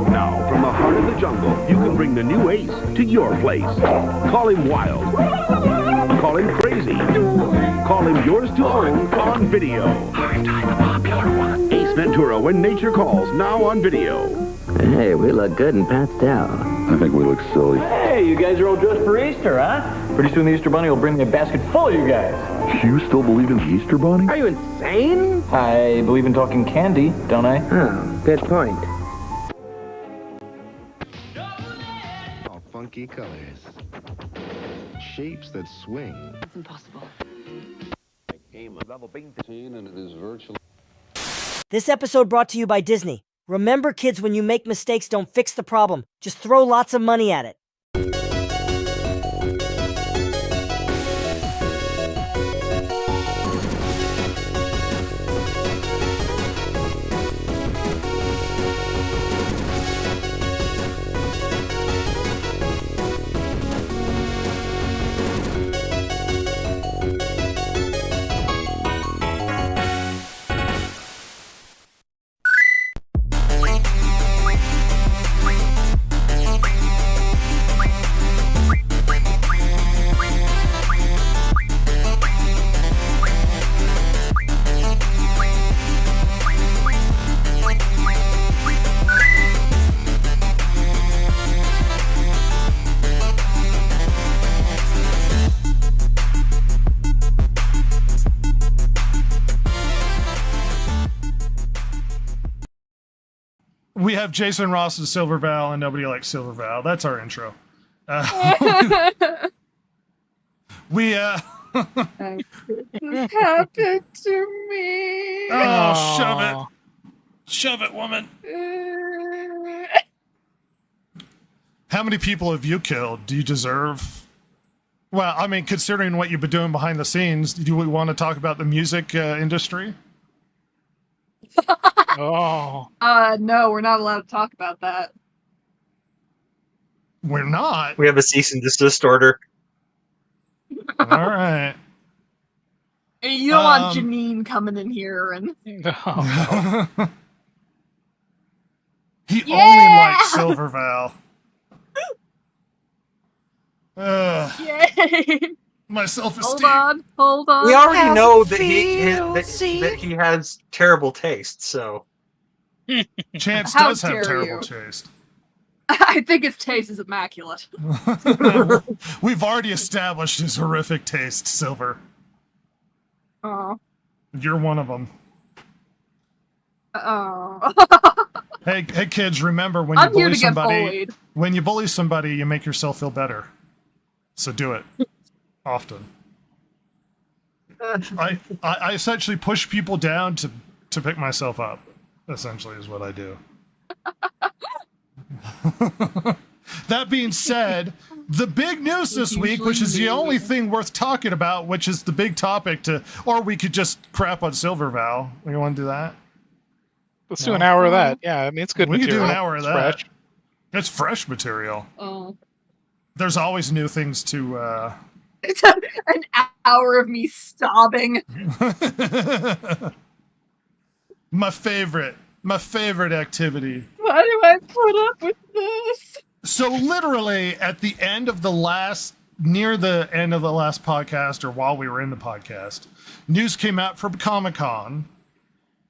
Now, from the heart of the jungle, you can bring the new ace to your place. Call him wild. Call him crazy. Call him yours to own on video. Aren't I the popular one? Ace Ventura, When Nature Calls, now on video. Hey, we look good in pastel. I think we look silly. Hey, you guys are all dressed for Easter, huh? Pretty soon the Easter Bunny will bring me a basket full of you guys. You still believe in the Easter Bunny? Are you insane? I believe in talking candy, don't I? Oh, good point. All funky colors. Shapes that swing. It's impossible. And it is virtually... This episode brought to you by Disney. Remember, kids, when you make mistakes, don't fix the problem. Just throw lots of money at it. We have Jason Ross as Silver Val, and nobody likes Silver Val. That's our intro. This happened to me. Oh, shove it. Shove it, woman. How many people have you killed? Do you deserve... Well, I mean, considering what you've been doing behind the scenes, do we want to talk about the music industry? No, we're not allowed to talk about that. We're not? We have a cease and desist order. All right. You don't want Janine coming in here and... He only likes Silver Val. Yay! My self-esteem. Hold on. We already know that he has terrible taste, so... Chance How does have dare terrible you. taste. I think his taste is immaculate. We've already established his horrific taste, Silver. Oh. You're one of them. Oh. Hey, kids! Remember, when I'm you here bully to get somebody, bullied. when you bully somebody, you make yourself feel better. So do it often. I essentially push people down to pick myself up. Essentially, is what I do. That being said, the big news this week, which is the only thing worth talking about, which is the big topic or we could just crap on Silver Val. We want to do that? Let's do an hour of that. Yeah, I mean, it's good material. We could do an hour of that. Fresh. It's fresh material. Oh. There's always new things to... It's an hour of me sobbing. My favorite activity. Why do I put up with this? So literally at the end of near the end of the last podcast, or while we were in the podcast, news came out from Comic-Con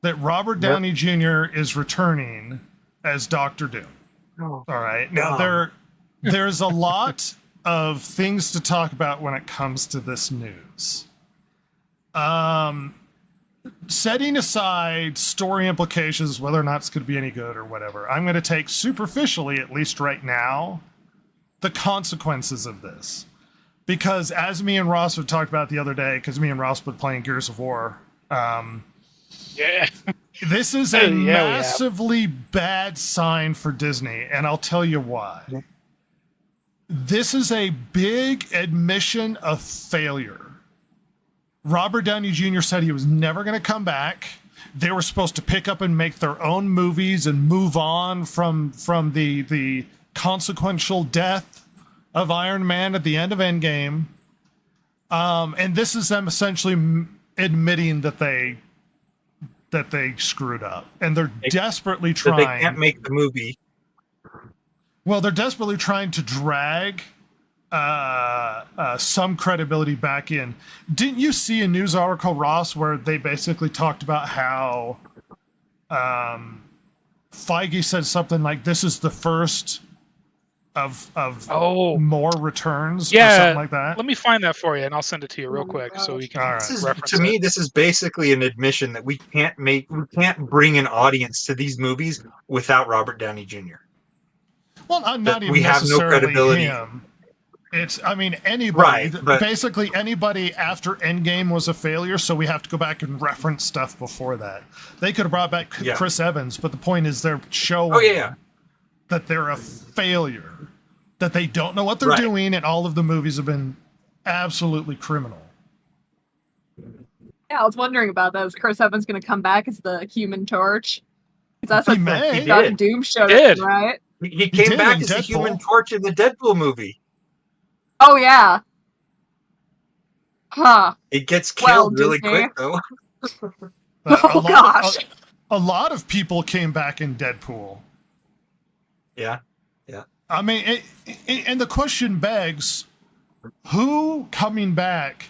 that Robert Downey Jr. is returning as Dr. Doom. Oh. All right. Now there's a lot of things to talk about when it comes to this news. Setting aside story implications, whether or not it's going to be any good or whatever, I'm going to take superficially, at least right now, the consequences of this. Because as me and Ross have talked about the other day, because me and Ross were playing Gears of War, this is a massively bad sign for Disney, and I'll tell you why. This is a big admission of failure. Robert Downey Jr. said he was never going to come back. They were supposed to pick up and make their own movies and move on from the consequential death of Iron Man at the end of Endgame. And this is them essentially admitting that they screwed up, and they're desperately trying. They can't make the movie. Well, they're desperately trying to drag some credibility back in. Didn't you see a news article, Ross, where they basically talked about how Feige said something like, "This is the first of more returns," or something like that? Let me find that for you, and I'll send it to you real quick so we can reference To me, this is basically an admission that we can't bring an audience to these movies without Robert Downey Jr. Well, not even we have no necessarily credibility. him. It's, I mean, anybody. Right, but- basically, anybody after Endgame was a failure, so we have to go back and reference stuff before that. They could have brought back Chris Evans, but the point is they're showing that they're a failure, that they don't know what they're doing, and all of the movies have been absolutely criminal. Yeah, I was wondering about that. Is Chris Evans going to come back as the Human Torch? Because that's what He Doug did. Doom showed He did. us, right? He came back as the Human Torch in the Deadpool movie. Oh, yeah. Huh. It gets killed really Disney. quick, though. Oh, gosh. A lot of people came back in Deadpool. Yeah. I mean, and the question begs, who coming back?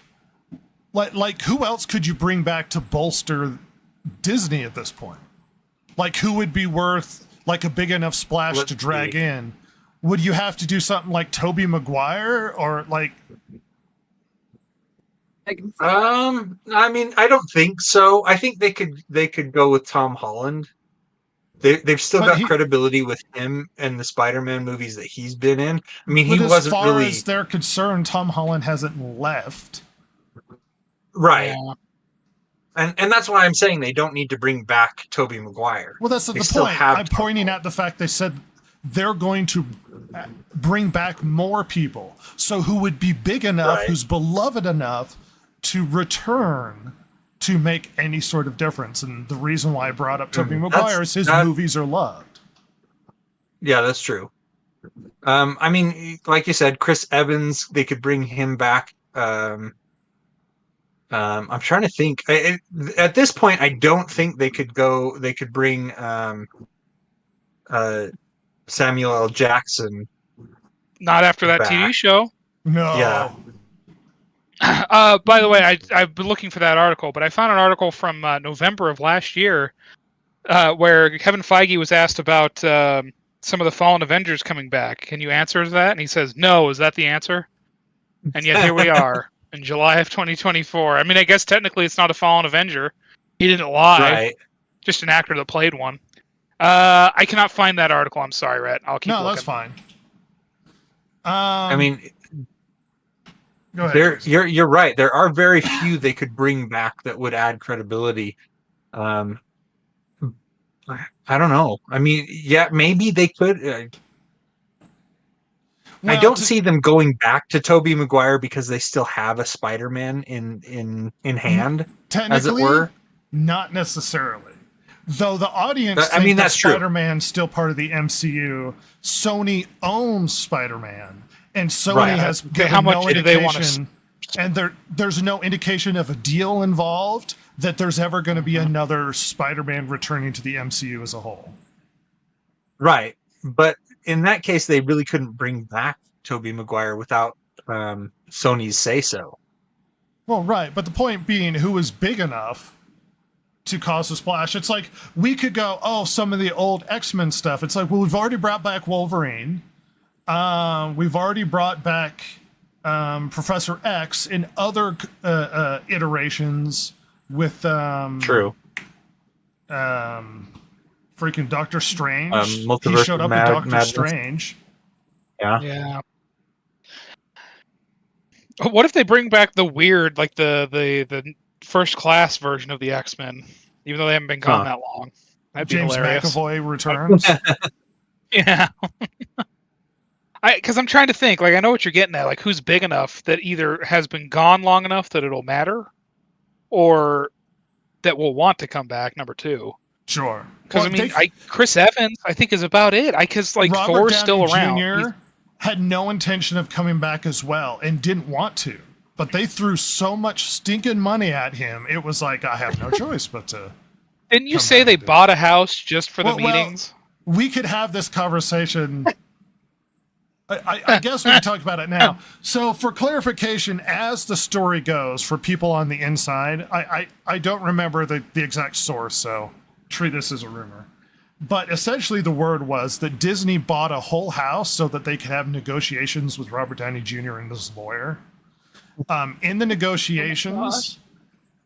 Like, who else could you bring back to bolster Disney at this point? Like, who would be worth like a big enough splash to drag in? Would you have to do something like Tobey Maguire or like? I mean, I don't think so. I think they could go with Tom Holland. They've still got credibility with him and the Spider-Man movies that he's been in. I mean, he wasn't as far really as they're concerned, Tom Holland hasn't left. right. And that's why I'm saying they don't need to bring back Tobey Maguire. Well, that's the point. I'm pointing at the fact they said they're going to bring back more people. So who would be big enough, who's beloved enough to return to make any sort of difference? And the reason why I brought up Tobey Maguire is his movies are loved. Yeah, that's true. I mean, like you said, Chris Evans, they could bring him back. I'm trying to think. At this point, I don't think they could go. They could bring Samuel L. Jackson. Not after that back. TV show. No. Yeah. By the way, I've been looking for that article, but I found an article from November of last year where Kevin Feige was asked about some of the Fallen Avengers coming back. Can you answer that? And he says, no. Is that the answer? And yet here we are in July of 2024. I mean, I guess technically it's not a Fallen Avenger. He didn't lie. Right. Just an actor that played one. I cannot find that article. I'm sorry, Rhett. I'll keep looking. No, that's fine. I mean, go ahead. you're right. There are very few they could bring back that would add credibility. I don't know. I mean, yeah, maybe they could. I don't see them going back to Tobey Maguire because they still have a Spider-Man in hand, as it were. Not necessarily. Though the audience I mean, that's true. Spider-Man's still part of the MCU. Sony owns Spider-Man, and Sony has given how much no do they want to indication, and there's no indication of a deal involved that there's ever going to be another Spider-Man returning to the MCU as a whole. Right, but in that case, they really couldn't bring back Tobey Maguire without Sony's say-so. Well, right, but the point being, who is big enough to cause a splash? It's like, we could go, some of the old X-Men stuff. It's like, well, we've already brought back Wolverine. We've already brought back Professor X in other iterations with True. Freaking Doctor Strange. He Multiverse showed up of in Doctor Madness. Strange. Yeah. What if they bring back the weird, like the first class version of the X-Men, even though they haven't been gone that long? That'd be James hilarious. McAvoy returns. Yeah. Because I'm trying to think, like, I know what you're getting at, like, who's big enough that either has been gone long enough that it'll matter, or that will want to come back, number two. Sure. Because, I mean, Chris Evans, I think, is about it. Because, like, Robert Thor's Downey still around. Jr. had no intention of coming back as well and didn't want to. But they threw so much stinking money at him, it was like, I have no choice but to... Didn't you say they bought a house just for the meetings? Well, we could have this conversation I guess we can talk about it now. So for clarification, as the story goes, for people on the inside, I don't remember the exact source, so treat this as a rumor. But essentially the word was that Disney bought a whole house so that they could have negotiations with Robert Downey Jr. and his lawyer. In the negotiations,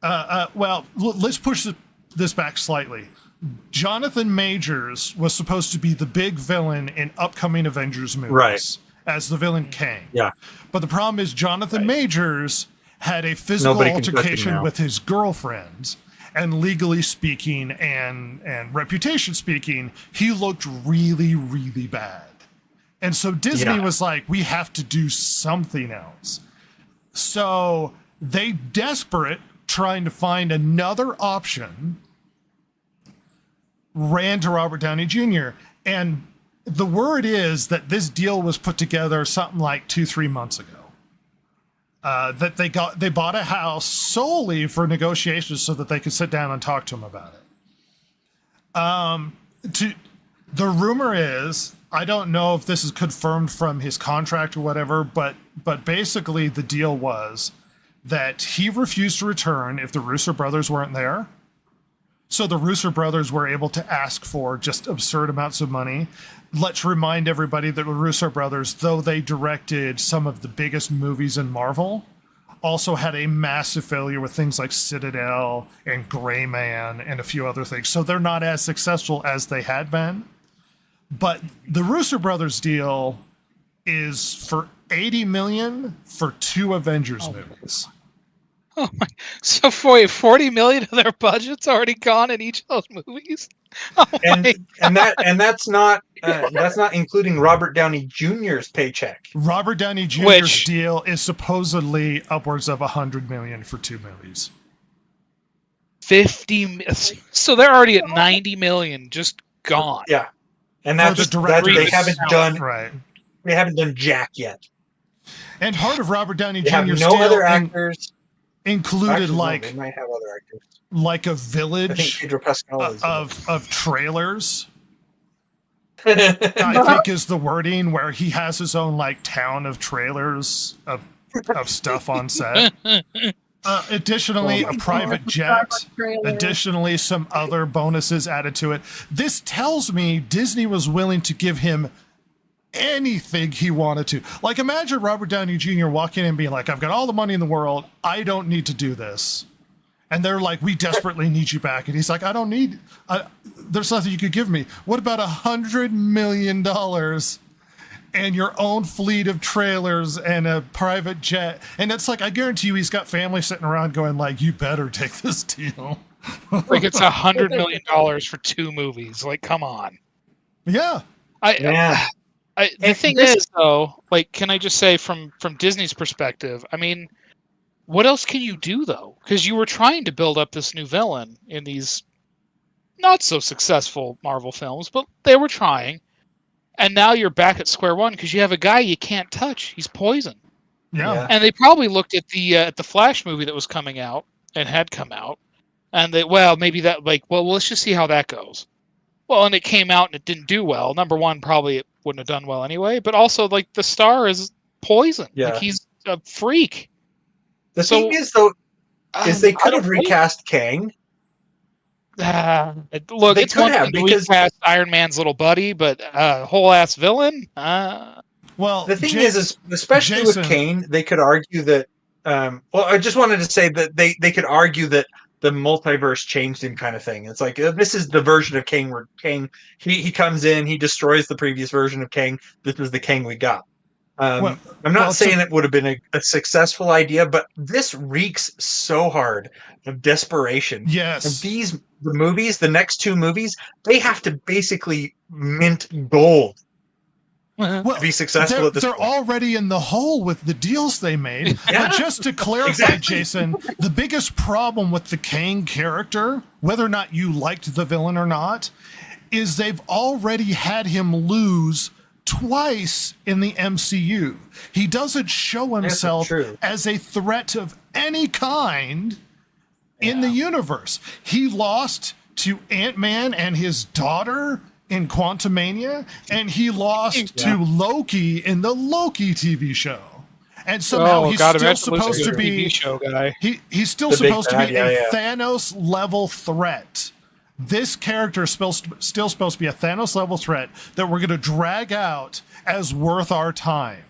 let's push this back slightly. Jonathan Majors was supposed to be the big villain in upcoming Avengers movies, as the villain Kang. Yeah. But the problem is Jonathan Majors had a physical altercation with his girlfriend, and legally speaking and reputation speaking, he looked really, really bad. And so Disney was like, we have to do something else. So they, desperate, trying to find another option, ran to Robert Downey Jr. And the word is that this deal was put together something like 2-3 months ago. That they bought a house solely for negotiations so that they could sit down and talk to him about it. The rumor is, I don't know if this is confirmed from his contract or whatever, but basically the deal was that he refused to return if the Russo brothers weren't there. So the Russo brothers were able to ask for just absurd amounts of money. Let's remind everybody that the Russo brothers, though they directed some of the biggest movies in Marvel, also had a massive failure with things like Citadel and Gray Man and a few other things. So they're not as successful as they had been. But the Russo brothers deal is for $80 million for 2 Avengers movies. Oh my! So for $40 million of their budget's already gone in each of those movies. Oh that's not including Robert Downey Jr.'s paycheck. Robert Downey Jr.'s deal is supposedly upwards of $100 million for 2 movies. 50. So they're already at $90 million, just gone. Yeah, and that's they haven't done right. They haven't done jack yet. And part of Robert Downey Jr.'s deal no other actors. Included they might have other actors. Like a village of trailers. I think is the wording, where he has his own like town of trailers of stuff on set. Additionally, a private jet. Additionally, some other bonuses added to it. This tells me Disney was willing to give him anything he wanted to. Like, imagine Robert Downey Jr. walking in and being like, I've got all the money in the world. I don't need to do this. And they're like, we desperately need you back. And he's like, I don't need, there's nothing you could give me. What about $100 million and your own fleet of trailers and a private jet? And it's like, I guarantee you, he's got family sitting around going like, you better take this deal. Like, it's $100 million for 2 movies. Like, come on. Yeah. The thing is, though, like, can I just say from Disney's perspective, I mean, what else can you do, though? Because you were trying to build up this new villain in these not so successful Marvel films, but they were trying. And now you're back at square one because you have a guy you can't touch. He's poison. Yeah. And they probably looked at the Flash movie that was coming out and had come out, and maybe that, like, let's just see how that goes. Well, and it came out and it didn't do well. Number one, probably it wouldn't have done well anyway. But also, like, the star is poison. Yeah. Like, he's a freak. The thing is, though, they could have recast Kang. Look, it's one thing to recast Iron Man's little buddy, but whole ass villain. Well, the thing is, especially with Kane, they could argue that. I just wanted to say that they could argue that the multiverse changed him, kind of thing. It's like, this is the version of Kang where Kang he comes in, he destroys the previous version of Kang. This was the Kang we got. I'm not saying it would have been a successful idea, but this reeks so hard of desperation. Yes. And the next 2 movies, they have to basically mint gold to be successful at this point. They're already in the hole with the deals they made. Yeah. But just to clarify, Jason, the biggest problem with the Kang character, whether or not you liked the villain or not, is they've already had him lose twice in the MCU. He doesn't show himself as a threat of any kind in the universe. He lost to Ant-Man and his daughter in Quantumania, and he lost to Loki in the Loki TV show. And somehow he's still supposed to be show guy. He's still supposed to be a Thanos level threat. This character is still supposed to be a Thanos level threat that we're going to drag out as worth our time.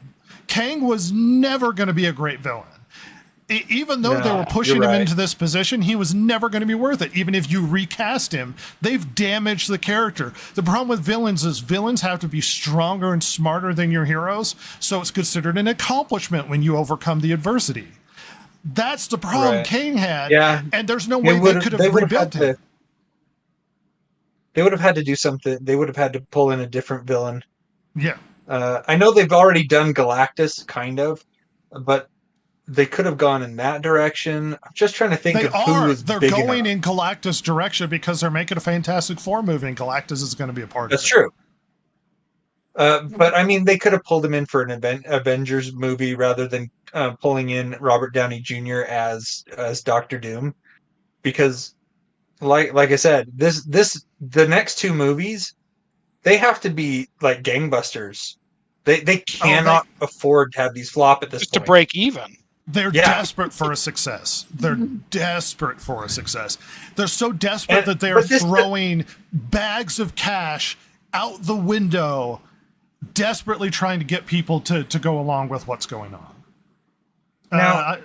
Kang was never going to be a great villain. Even though they were pushing him into this position, he was never going to be worth it. Even if you recast him, they've damaged the character. The problem with villains is villains have to be stronger and smarter than your heroes, so it's considered an accomplishment when you overcome the adversity. That's the problem Kang had, and there's no way they could have rebuilt him. They would have had to do something. They would have had to pull in a different villain. Yeah. I know they've already done Galactus, kind of, but they could have gone in that direction. I'm just trying to think who is They're big going enough. in Galactus' direction because they're making a Fantastic Four movie, and Galactus is going to be a part of it. That's true. But I mean, they could have pulled him in for an Avengers movie rather than pulling in Robert Downey Jr. as Doctor Doom, because, like I said, the next two movies, they have to be like gangbusters. They cannot afford to have these flop at this point. To break even. They're desperate for a success. They're desperate for a success. They're so desperate that they're throwing bags of cash out the window, desperately trying to get people to go along with what's going on. Now,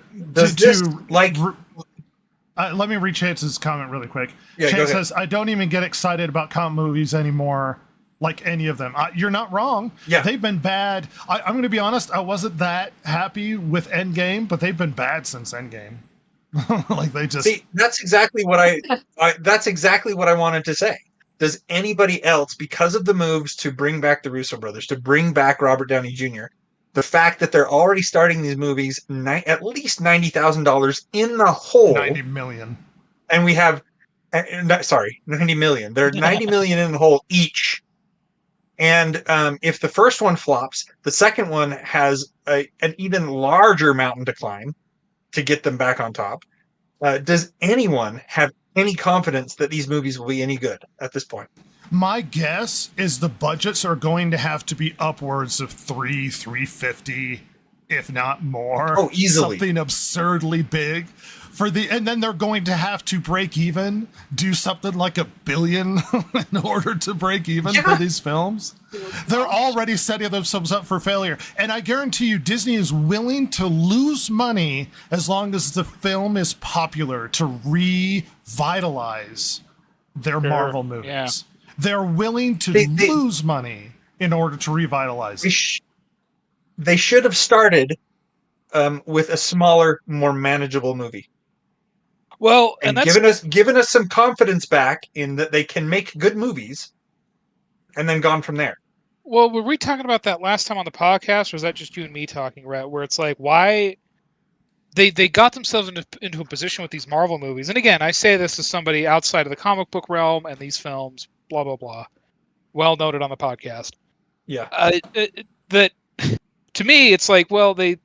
let me read Chance's comment really quick. Yeah, Chance says, I don't even get excited about comic movies anymore, like any of them. You're not wrong. Yeah. They've been bad. I'm going to be honest, I wasn't that happy with Endgame, but they've been bad since Endgame. Like they just... See, that's exactly what that's exactly what I wanted to say. Does anybody else, because of the moves to bring back the Russo brothers, to bring back Robert Downey Jr., the fact that they're already starting these movies at least $90,000 in the hole. 90 million. And we have, 90 million. They're 90 million in the hole each. And if the first one flops, the second one has an even larger mountain to climb to get them back on top. Does anyone have any confidence that these movies will be any good at this point? My guess is the budgets are going to have to be upwards of $350, if not more. Oh, easily. Something absurdly big. And then they're going to have to break even, do something like $1 billion in order to break even for these films. They're already setting themselves up for failure. And I guarantee you, Disney is willing to lose money as long as the film is popular to revitalize their Marvel movies. Yeah. They're willing to lose money in order to revitalize it. They should have started with a smaller, more manageable movie. Well, and that's given us some confidence back in that they can make good movies, and then gone from there. Well, were we talking about that last time on the podcast, or was that just you and me talking, Rhett, where it's like, why they got themselves into a position with these Marvel movies? And again, I say this as somebody outside of the comic book realm and these films, blah, blah, blah. Well noted on the podcast. Yeah. That, to me, it's like, well, they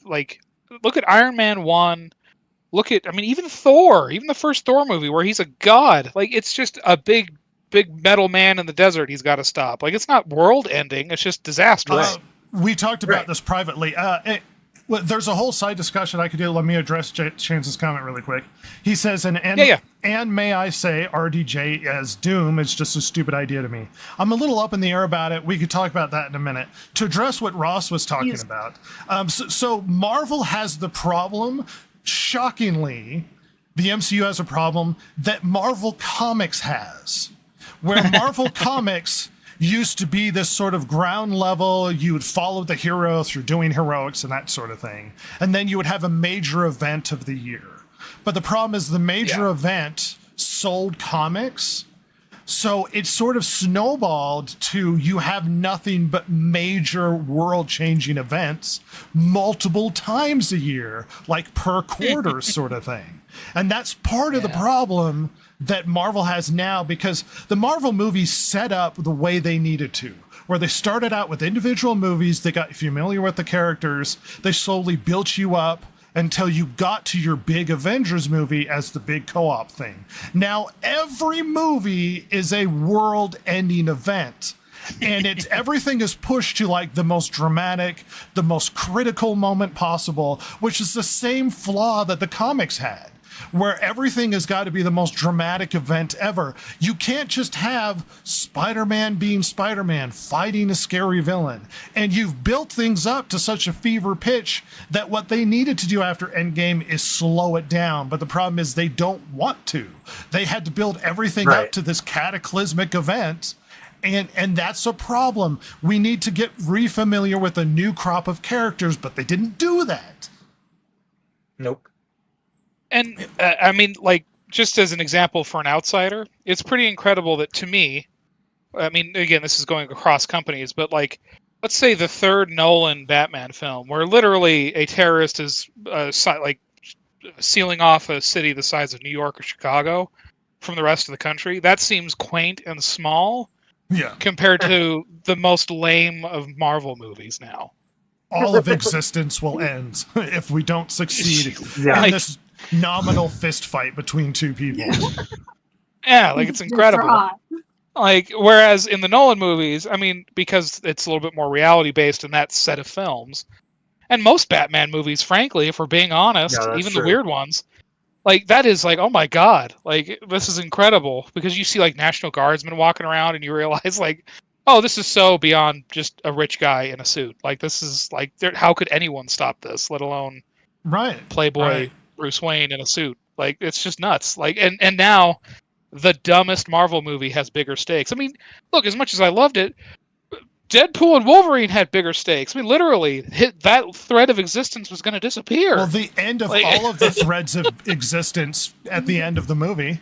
like, look at Iron Man 1, look at, I mean, even Thor, even the first Thor movie where he's a god, like, it's just a big metal man in the desert he's got to stop. Like, it's not world ending, it's just disastrous. We talked about this privately. There's a whole side discussion I could do. Let me address Chance's comment really quick. He says, and may I say, RDJ as Doom is just a stupid idea to me. I'm a little up in the air about it. We could talk about that in a minute. To address what Ross was talking about. So Marvel has the problem, shockingly, the MCU has a problem that Marvel Comics has. Where Marvel Comics used to be this sort of ground level, you would follow the hero through doing heroics and that sort of thing. And then you would have a major event of the year. But the problem is the major event sold comics. So it sort of snowballed to you have nothing but major world-changing events multiple times a year, like per quarter sort of thing. And that's part of the problem that Marvel has now, because the Marvel movies set up the way they needed to, where they started out with individual movies, they got familiar with the characters, they slowly built you up, until you got to your big Avengers movie as the big co-op thing. Now, every movie is a world-ending event. And everything is pushed to like the most dramatic, the most critical moment possible, which is the same flaw that the comics had, where everything has got to be the most dramatic event ever. You can't just have Spider-Man being Spider-Man fighting a scary villain. And you've built things up to such a fever pitch that what they needed to do after Endgame is slow it down. But the problem is they don't want to. They had to build everything up to this cataclysmic event. And that's a problem. We need to get re-familiar with a new crop of characters, but they didn't do that. Nope. And I mean, like, just as an example for an outsider, it's pretty incredible that to me, I mean, again, this is going across companies, but like, let's say the third Nolan Batman film, where literally a terrorist is like sealing off a city the size of New York or Chicago from the rest of the country. That seems quaint and small. Yeah. Compared to the most lame of Marvel movies now. All of existence will end if we don't succeed in this nominal fist fight between two people. Yeah, like it's incredible. Like, whereas in the Nolan movies, I mean, because it's a little bit more reality based in that set of films, and most Batman movies, frankly, if we're being honest, even the weird ones, like, that is like, oh my God, like, this is incredible. Because you see, like, National Guardsmen walking around and you realize, like, oh, this is so beyond just a rich guy in a suit. Like, this is, like, how could anyone stop this, let alone Playboy Bruce Wayne in a suit? Like, it's just nuts. Like, and now the dumbest Marvel movie has bigger stakes. I mean, look, as much as I loved it, Deadpool and Wolverine had bigger stakes. I mean, literally, that thread of existence was going to disappear. Well, the end of all of the threads of existence at the end of the movie.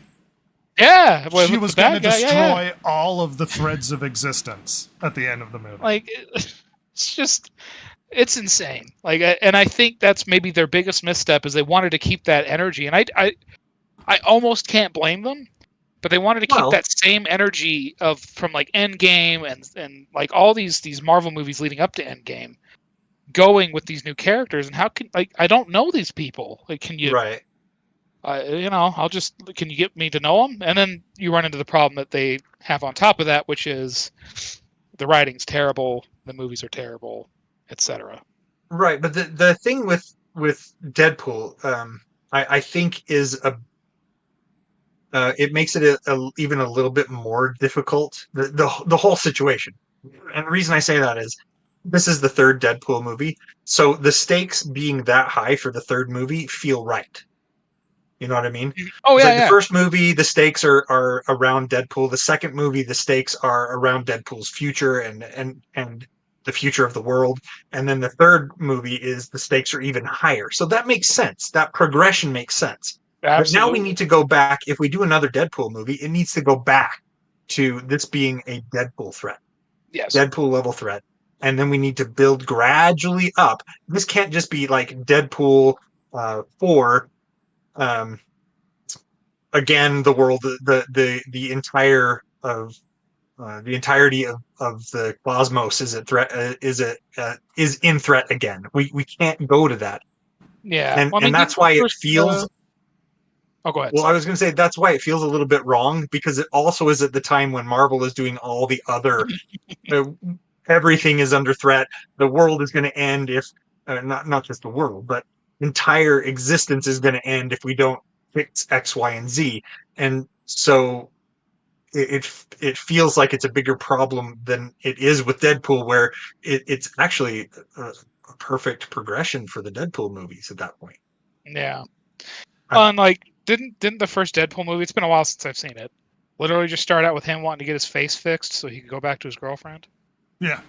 Yeah. She was going to destroy all of the threads of existence at the end of the movie. Like, it's just, it's insane. Like, and I think that's maybe their biggest misstep is they wanted to keep that energy. And I almost can't blame them. But they wanted to keep that same energy from like Endgame and like all these Marvel movies leading up to Endgame, going with these new characters. And how can, like, I don't know these people. Like, can you? You know, can you get me to know them? And then you run into the problem that they have on top of that, which is the writing's terrible, the movies are terrible, etc. Right, but the thing with Deadpool, I think is it makes it even a little bit more difficult, the whole situation. And the reason I say that is this is the third Deadpool movie, so the stakes being that high for the third movie feel right. You know what I mean? Oh yeah, like the first movie, the stakes are around Deadpool. The second movie, the stakes are around Deadpool's future and the future of the world. And then the third movie is the stakes are even higher. So that makes sense. That progression makes sense. Absolutely. But now we need to go back. If we do another Deadpool movie, it needs to go back to this being a Deadpool threat. Yes. Deadpool level threat. And then we need to build gradually up. This can't just be like Deadpool 4. Again, the world, the entire of the entirety of the cosmos is in threat again. We can't go to that. Yeah, and that's why it feels. Oh, go ahead. Well, I was going to say that's why it feels a little bit wrong, because it also is at the time when Marvel is doing all the other. Everything is under threat. The world is going to end if not just the world, but entire existence is going to end if we don't fix X, Y, and Z. And so it feels like it's a bigger problem than it is with Deadpool, where it's actually a perfect progression for the Deadpool movies at that point. Yeah. And like, didn't the first Deadpool movie? It's been a while since I've seen it. Literally, just start out with him wanting to get his face fixed so he could go back to his girlfriend. Yeah.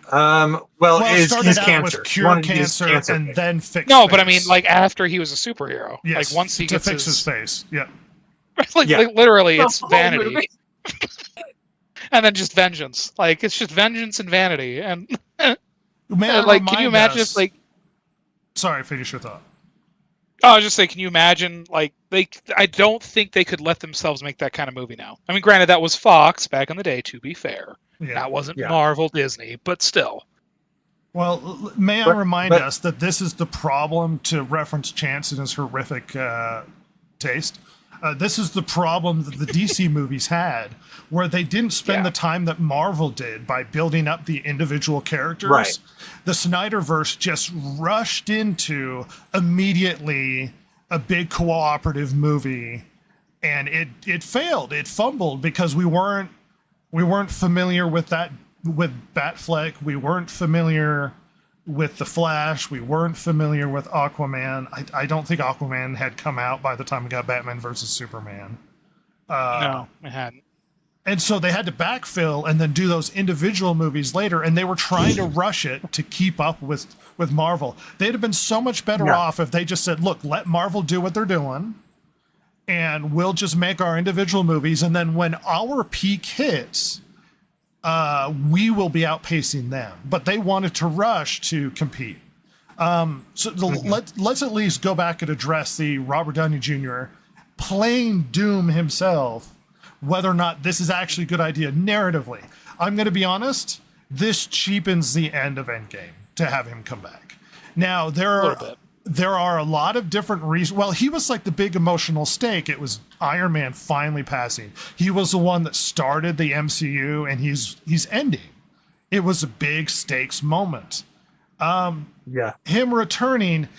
Well, his cancer. With cure cancer and then fix. No, but I mean, like after he was a superhero. Yes, like once he gets fix his face. Yeah. like literally, it's vanity. And then just vengeance. Like it's just vengeance and vanity. And like, can you imagine if like? Sorry, finish your thought. Oh, I was just saying, can you imagine, like, I don't think they could let themselves make that kind of movie now. I mean, granted, that was Fox back in the day, to be fair. Yeah. That wasn't Marvel, Disney, but still. Well, may I remind us that this is the problem, to reference Chance and his horrific taste. This is the problem that the DC movies had, where they didn't spend the time that Marvel did by building up the individual characters. Right. The Snyderverse just rushed into immediately a big cooperative movie, and it failed. It fumbled because we weren't familiar with Batfleck. We weren't familiar with The Flash. We weren't familiar with Aquaman. I don't think Aquaman had come out by the time we got Batman versus Superman. No, it hadn't. And so they had to backfill and then do those individual movies later, and they were trying to rush it to keep up with Marvel. They'd have been so much better off if they just said, look, let Marvel do what they're doing, and we'll just make our individual movies, and then when our peak hits, we will be outpacing them. But they wanted to rush to compete. Let's at least go back and address the Robert Downey Jr. playing Doom himself, whether or not this is actually a good idea narratively. I'm going to be honest, this cheapens the end of Endgame to have him come back. Now, there are a lot of different reasons. Well, he was like the big emotional stake. It was Iron Man finally passing. He was the one that started the MCU, and he's ending. It was a big stakes moment. Him returning,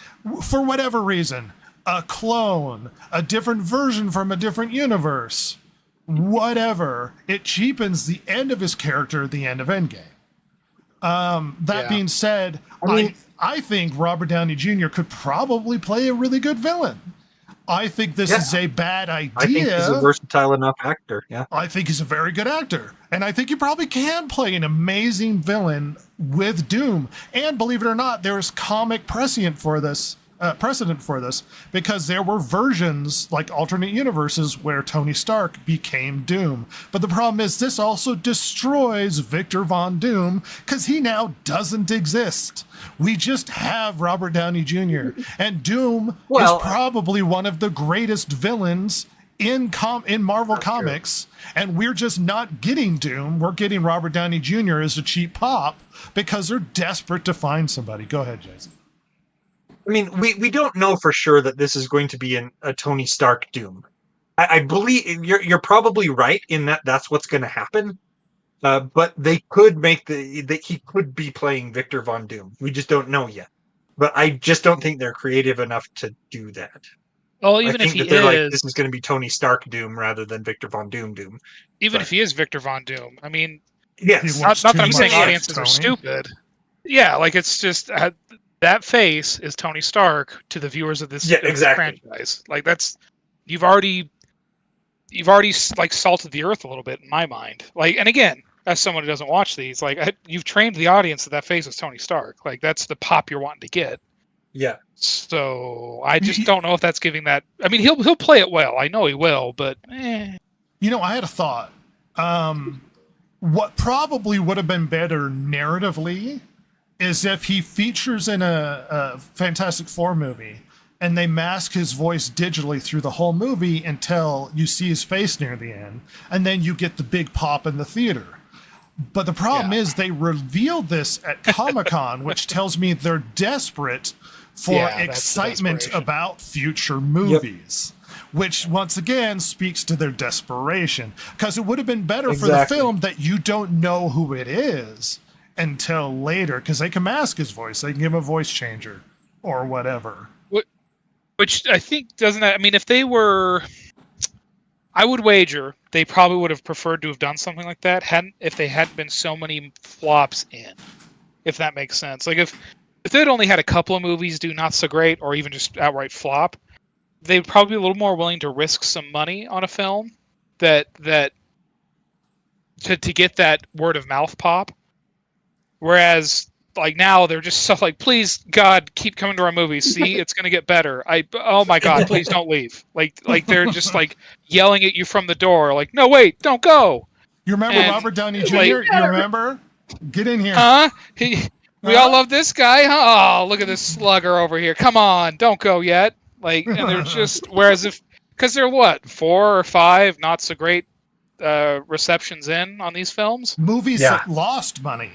for whatever reason, a clone, a different version from a different universe, whatever, it cheapens the end of his character at the end of Endgame. That being said, I think Robert Downey Jr. could probably play a really good villain. I think this is a bad idea. I think he's a versatile enough actor. Yeah. I think he's a very good actor. And I think you probably can play an amazing villain with Doom. And believe it or not, there's comic precedent for this, because there were versions, like alternate universes, where Tony Stark became Doom. But the problem is this also destroys Victor Von Doom, because he now doesn't exist. We just have Robert Downey Jr. And Doom is probably one of the greatest villains in Marvel Comics, and we're just not getting Doom. We're getting Robert Downey Jr. as a cheap pop because they're desperate to find somebody. Go ahead, Jason. I mean, we don't know for sure that this is going to be a Tony Stark Doom. I believe you're probably right in that's what's going to happen. But they could make he could be playing Victor Von Doom. We just don't know yet. But I just don't think they're creative enough to do that. Well, even if he is, like, this is going to be Tony Stark Doom rather than Victor Von Doom. Even if he is Victor Von Doom, I mean, yes, not that I'm saying audiences are stupid. Yeah, like it's just that face is Tony Stark to the viewers of this franchise. Like you've already like salted the earth a little bit in my mind. Like, and again, as someone who doesn't watch these, like you've trained the audience that face is Tony Stark. Like that's the pop you're wanting to get. Yeah. So I just don't know if that's giving that. I mean, he'll play it well. I know he will, but I had a thought. What probably would have been better narratively is if he features in a Fantastic Four movie and they mask his voice digitally through the whole movie until you see his face near the end, and then you get the big pop in the theater. But the problem is they revealed this at Comic-Con, which tells me they're desperate for excitement about future movies, which once again speaks to their desperation. Because it would have been better for the film that you don't know who it is until later, because they can mask his voice. They can give him a voice changer or whatever. Which I think doesn't that, I mean, if they were, I would wager they probably would have preferred to have done something like that if they hadn't been so many flops in, if that makes sense. Like if they'd only had a couple of movies do not so great or even just outright flop, they'd probably be a little more willing to risk some money on a film that to get that word of mouth pop. Whereas like now they're just so like, please God, keep coming to our movies. See, it's gonna get better. Oh my God, please don't leave. Like they're just like yelling at you from the door. Like, no, wait, don't go. You remember Robert Downey Jr.? You remember? Get in here. Huh? We all love this guy, huh? Oh, look at this slugger over here. Come on, don't go yet. Like, and they're just, whereas because they're what, 4 or 5 not so great receptions in on these films? Movies that lost money.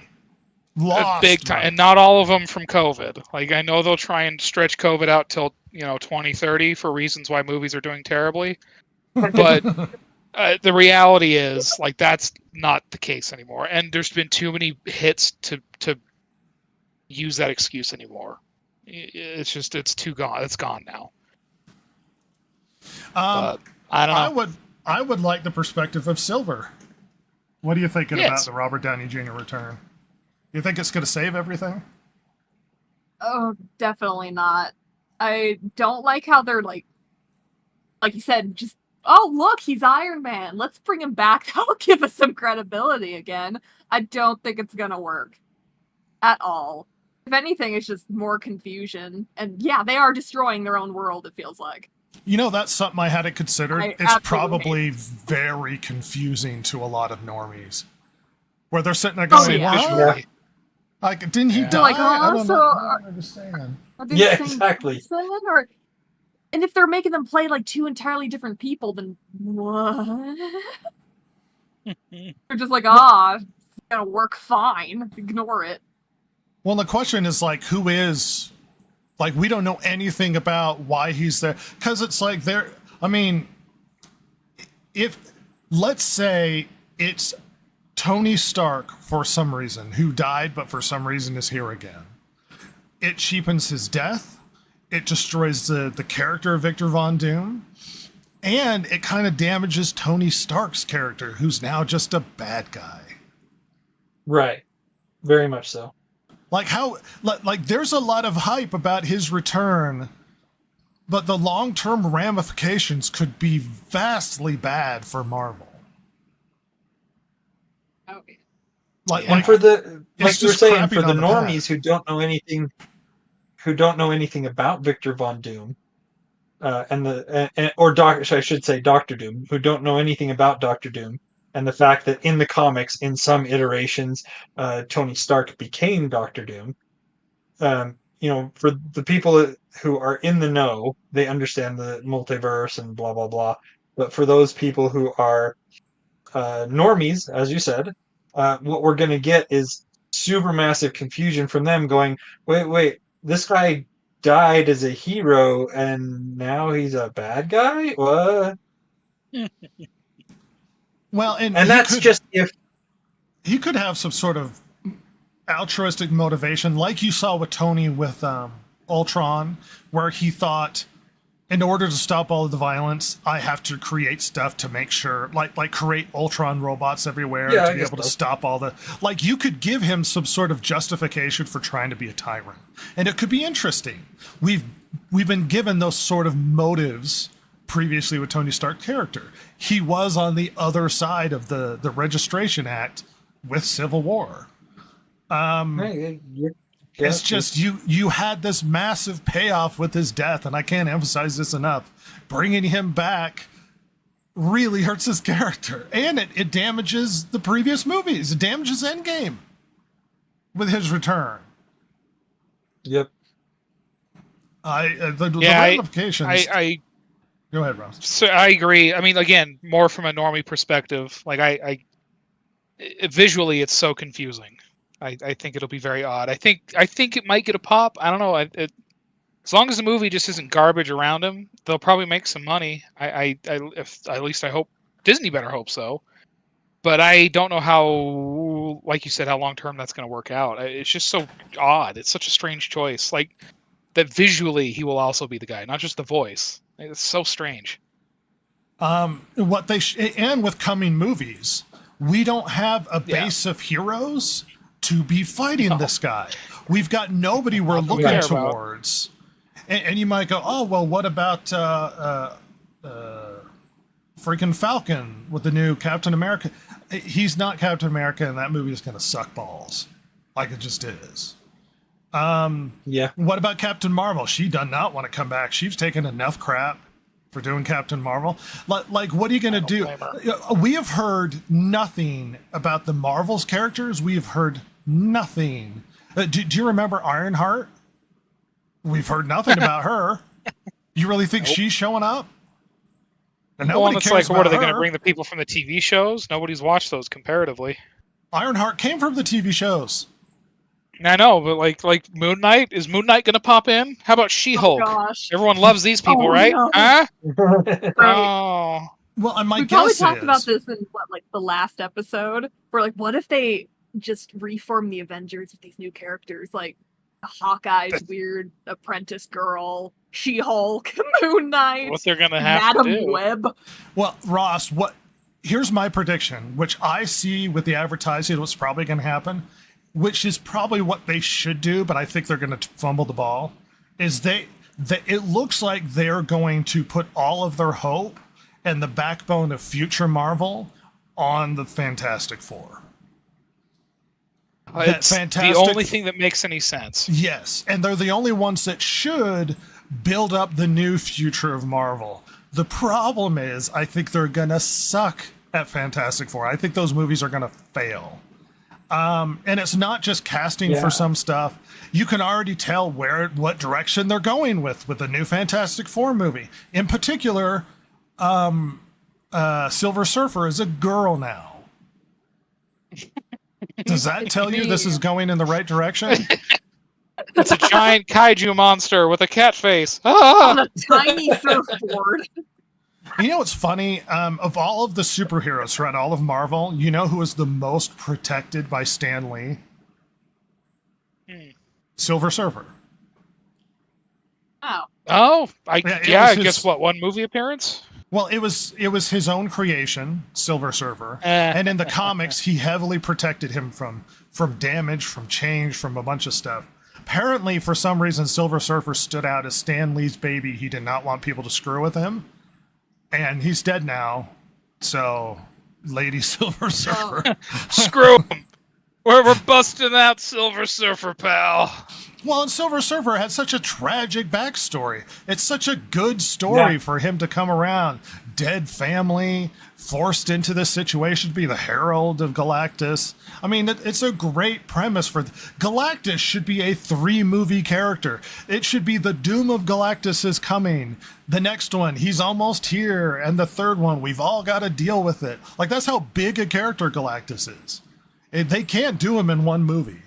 lost big time, money. and not all of them from COVID. Like I know they'll try and stretch COVID out till 2030 for reasons why movies are doing terribly, but the reality is like that's not the case anymore. And there's been too many hits to use that excuse anymore. It's just it's too gone. It's gone now. I don't know. I would like the perspective of Silver. What are you thinking about the Robert Downey Jr. return? You think it's going to save everything? Oh, definitely not. I don't like how they're like you said, just, oh, look, he's Iron Man. Let's bring him back. That'll give us some credibility again. I don't think it's going to work at all. If anything, it's just more confusion. And yeah, they are destroying their own world, it feels like. You know, that's something I hadn't considered. It's probably very confusing to a lot of normies. Where they're sitting there going, what? Like, didn't he die? Like, I don't understand. Yeah, exactly. And if they're making them play like two entirely different people, then what? They're just like, it's gonna work fine. Ignore it. Well, the question is like, who is... Like, we don't know anything about why he's there. Because it's like, let's say it's Tony Stark for some reason, who died, but for some reason is here again. It cheapens his death. It destroys the character of Victor Von Doom. And it kind of damages Tony Stark's character, who's now just a bad guy. Right. Very much so. Like there's a lot of hype about his return, but the long-term ramifications could be vastly bad for Marvel. Okay. And for the, like you were saying, for the normies who don't know anything about Victor Von Doom, I should say Doctor Doom, who don't know anything about Doctor Doom, and the fact that in the comics, in some iterations, Tony Stark became Doctor Doom. For the people who are in the know, they understand the multiverse and blah blah blah. But for those people who are normies, as you said, what we're going to get is super massive confusion from them. Going, wait, this guy died as a hero, and now he's a bad guy. What? Well, and that's just if he could have some sort of altruistic motivation, like you saw with Tony with Ultron, where he thought, in order to stop all of the violence, I have to create stuff to make sure, like create Ultron robots everywhere to be able to stop all the... Like, you could give him some sort of justification for trying to be a tyrant. And it could be interesting. We've been given those sort of motives previously with Tony Stark's character. He was on the other side of the Registration Act with Civil War. It's just you had this massive payoff with his death, and I can't emphasize this enough. Bringing him back really hurts his character, and it damages the previous movies. It damages Endgame with his return. Yep. The ramifications. Go ahead, Ross. So I agree. I mean, again, more from a normie perspective. Like visually, it's so confusing. I think it'll be very odd. I think it might get a pop. I don't know. As long as the movie just isn't garbage around him, they'll probably make some money. At least I hope Disney better hope so. But I don't know how, like you said, how long term that's going to work out. It's just so odd. It's such a strange choice. Like that visually, he will also be the guy, not just the voice. It's so strange. And with coming movies, we don't have a base of heroes to be fighting this guy. We've got nobody we're looking towards. And you might go, oh, well, what about freaking Falcon with the new Captain America? He's not Captain America, and that movie is going to suck balls. Like it just is. What about Captain Marvel? She does not want to come back. She's taken enough crap for doing Captain Marvel. Like, what are you going to do? We have heard nothing about the Marvel's characters. We have heard nothing. Do you remember Ironheart? We've heard nothing about her. You really think she's showing up? And well, it's like, what are they going to her. bring the people from the TV shows? Nobody's watched those comparatively. Ironheart came from the TV shows. I know, but like Moon Knight, is Moon Knight gonna pop in? How about She-Hulk? gosh. Everyone loves these people, Oh, right? no. Huh? Right. Oh. Well, and my We probably guess talked about is this in the last episode. Where like, what if they just reform the Avengers with these new characters, like Hawkeye's weird apprentice girl, She-Hulk, Moon Knight, What they're gonna have Madam to do. Web. well, Ross. Here's my prediction, which I see with the advertising, what's probably going to happen, which is probably what they should do, but I think they're going to fumble the ball. Is it looks like they're going to put all of their hope and the backbone of future Marvel on the Fantastic Four. It's the only thing that makes any sense. Yes, and they're the only ones that should build up the new future of Marvel. The problem is, I think they're going to suck at Fantastic Four. I think those movies are going to fail. And it's not just casting for some stuff. You can already tell what direction they're going with the new Fantastic Four movie. In particular, Silver Surfer is a girl now. Does that tell you this is going in the right direction? It's a giant kaiju monster with a cat face. Ah! On a tiny surfboard. You know what's funny? Of all of the superheroes throughout all of Marvel, you know who is the most protected by Stan Lee? Silver Surfer. Oh. Oh, I his- guess what, one movie appearance? Well, it was his own creation, Silver Surfer, and in the comics, he heavily protected him from damage, from change, from a bunch of stuff. Apparently, for some reason, Silver Surfer stood out as Stan Lee's baby. He did not want people to screw with him, and he's dead now. So, Lady Silver Surfer. Screw him. We're busting out Silver Surfer, pal. Well, and Silver Surfer had such a tragic backstory. It's such a good story for him to come around. Dead family, forced into this situation to be the herald of Galactus. I mean, it's a great premise for... Galactus should be a 3-movie character. It should be the doom of Galactus is coming. The next one, he's almost here. And the third one, we've all got to deal with it. Like, that's how big a character Galactus is. They can't do him in one movie.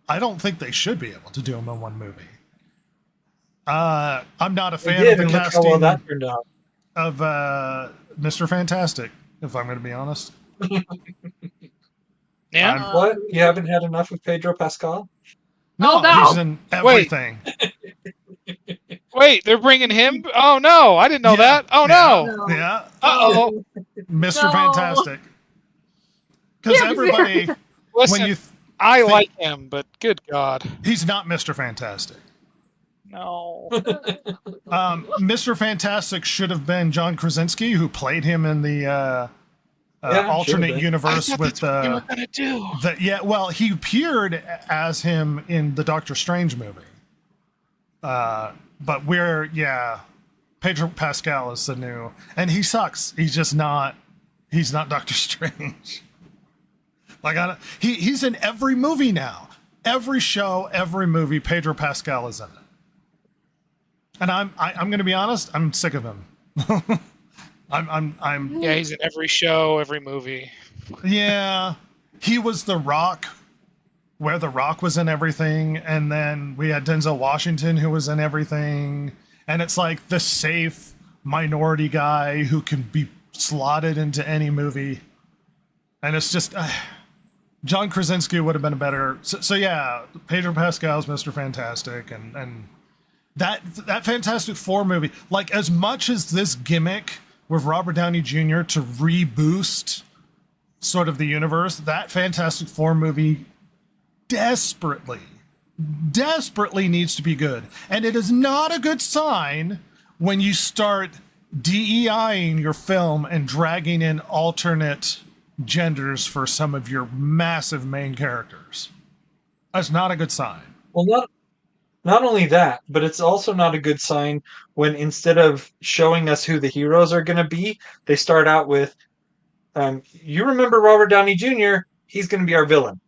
I don't think they should be able to do him in one movie. I'm not a fan of the casting that turned out. of Mr. Fantastic, if I'm going to be honest. Yeah? What? You haven't had enough of Pedro Pascal? No, no. he's in everything. Wait, they're bringing him? Oh, no, I didn't know that. Oh, no. Yeah. Uh-oh. Mr. No. Fantastic. Because everybody, Listen, when you I like him, but good God. he's not Mr. Fantastic. No. Mr. Fantastic should have been John Krasinski, who played him in the alternate universe with what you were gonna do. well, he appeared as him in the Doctor Strange movie. But Pedro Pascal is the new, and he sucks. He's just not. He's not Doctor Strange. Like he's in every movie now, every show, every movie. Pedro Pascal is in it, and I'm going to be honest. I'm sick of him. I'm. Yeah, he's in every show, every movie. Yeah, he was The Rock, where The Rock was in everything, and then we had Denzel Washington who was in everything, and it's like the safe minority guy who can be slotted into any movie, and it's just John Krasinski would have been a better. So yeah, Pedro Pascal's Mr. Fantastic, and that Fantastic Four movie, like as much as this gimmick with Robert Downey Jr. to reboost sort of the universe, that Fantastic Four movie desperately needs to be good. And it is not a good sign when you start DEIing your film and dragging in alternate genders for some of your massive main characters. That's not a good sign. Well, not only that, but it's also not a good sign when instead of showing us who the heroes are going to be, they start out with, you remember Robert Downey Jr., he's going to be our villain.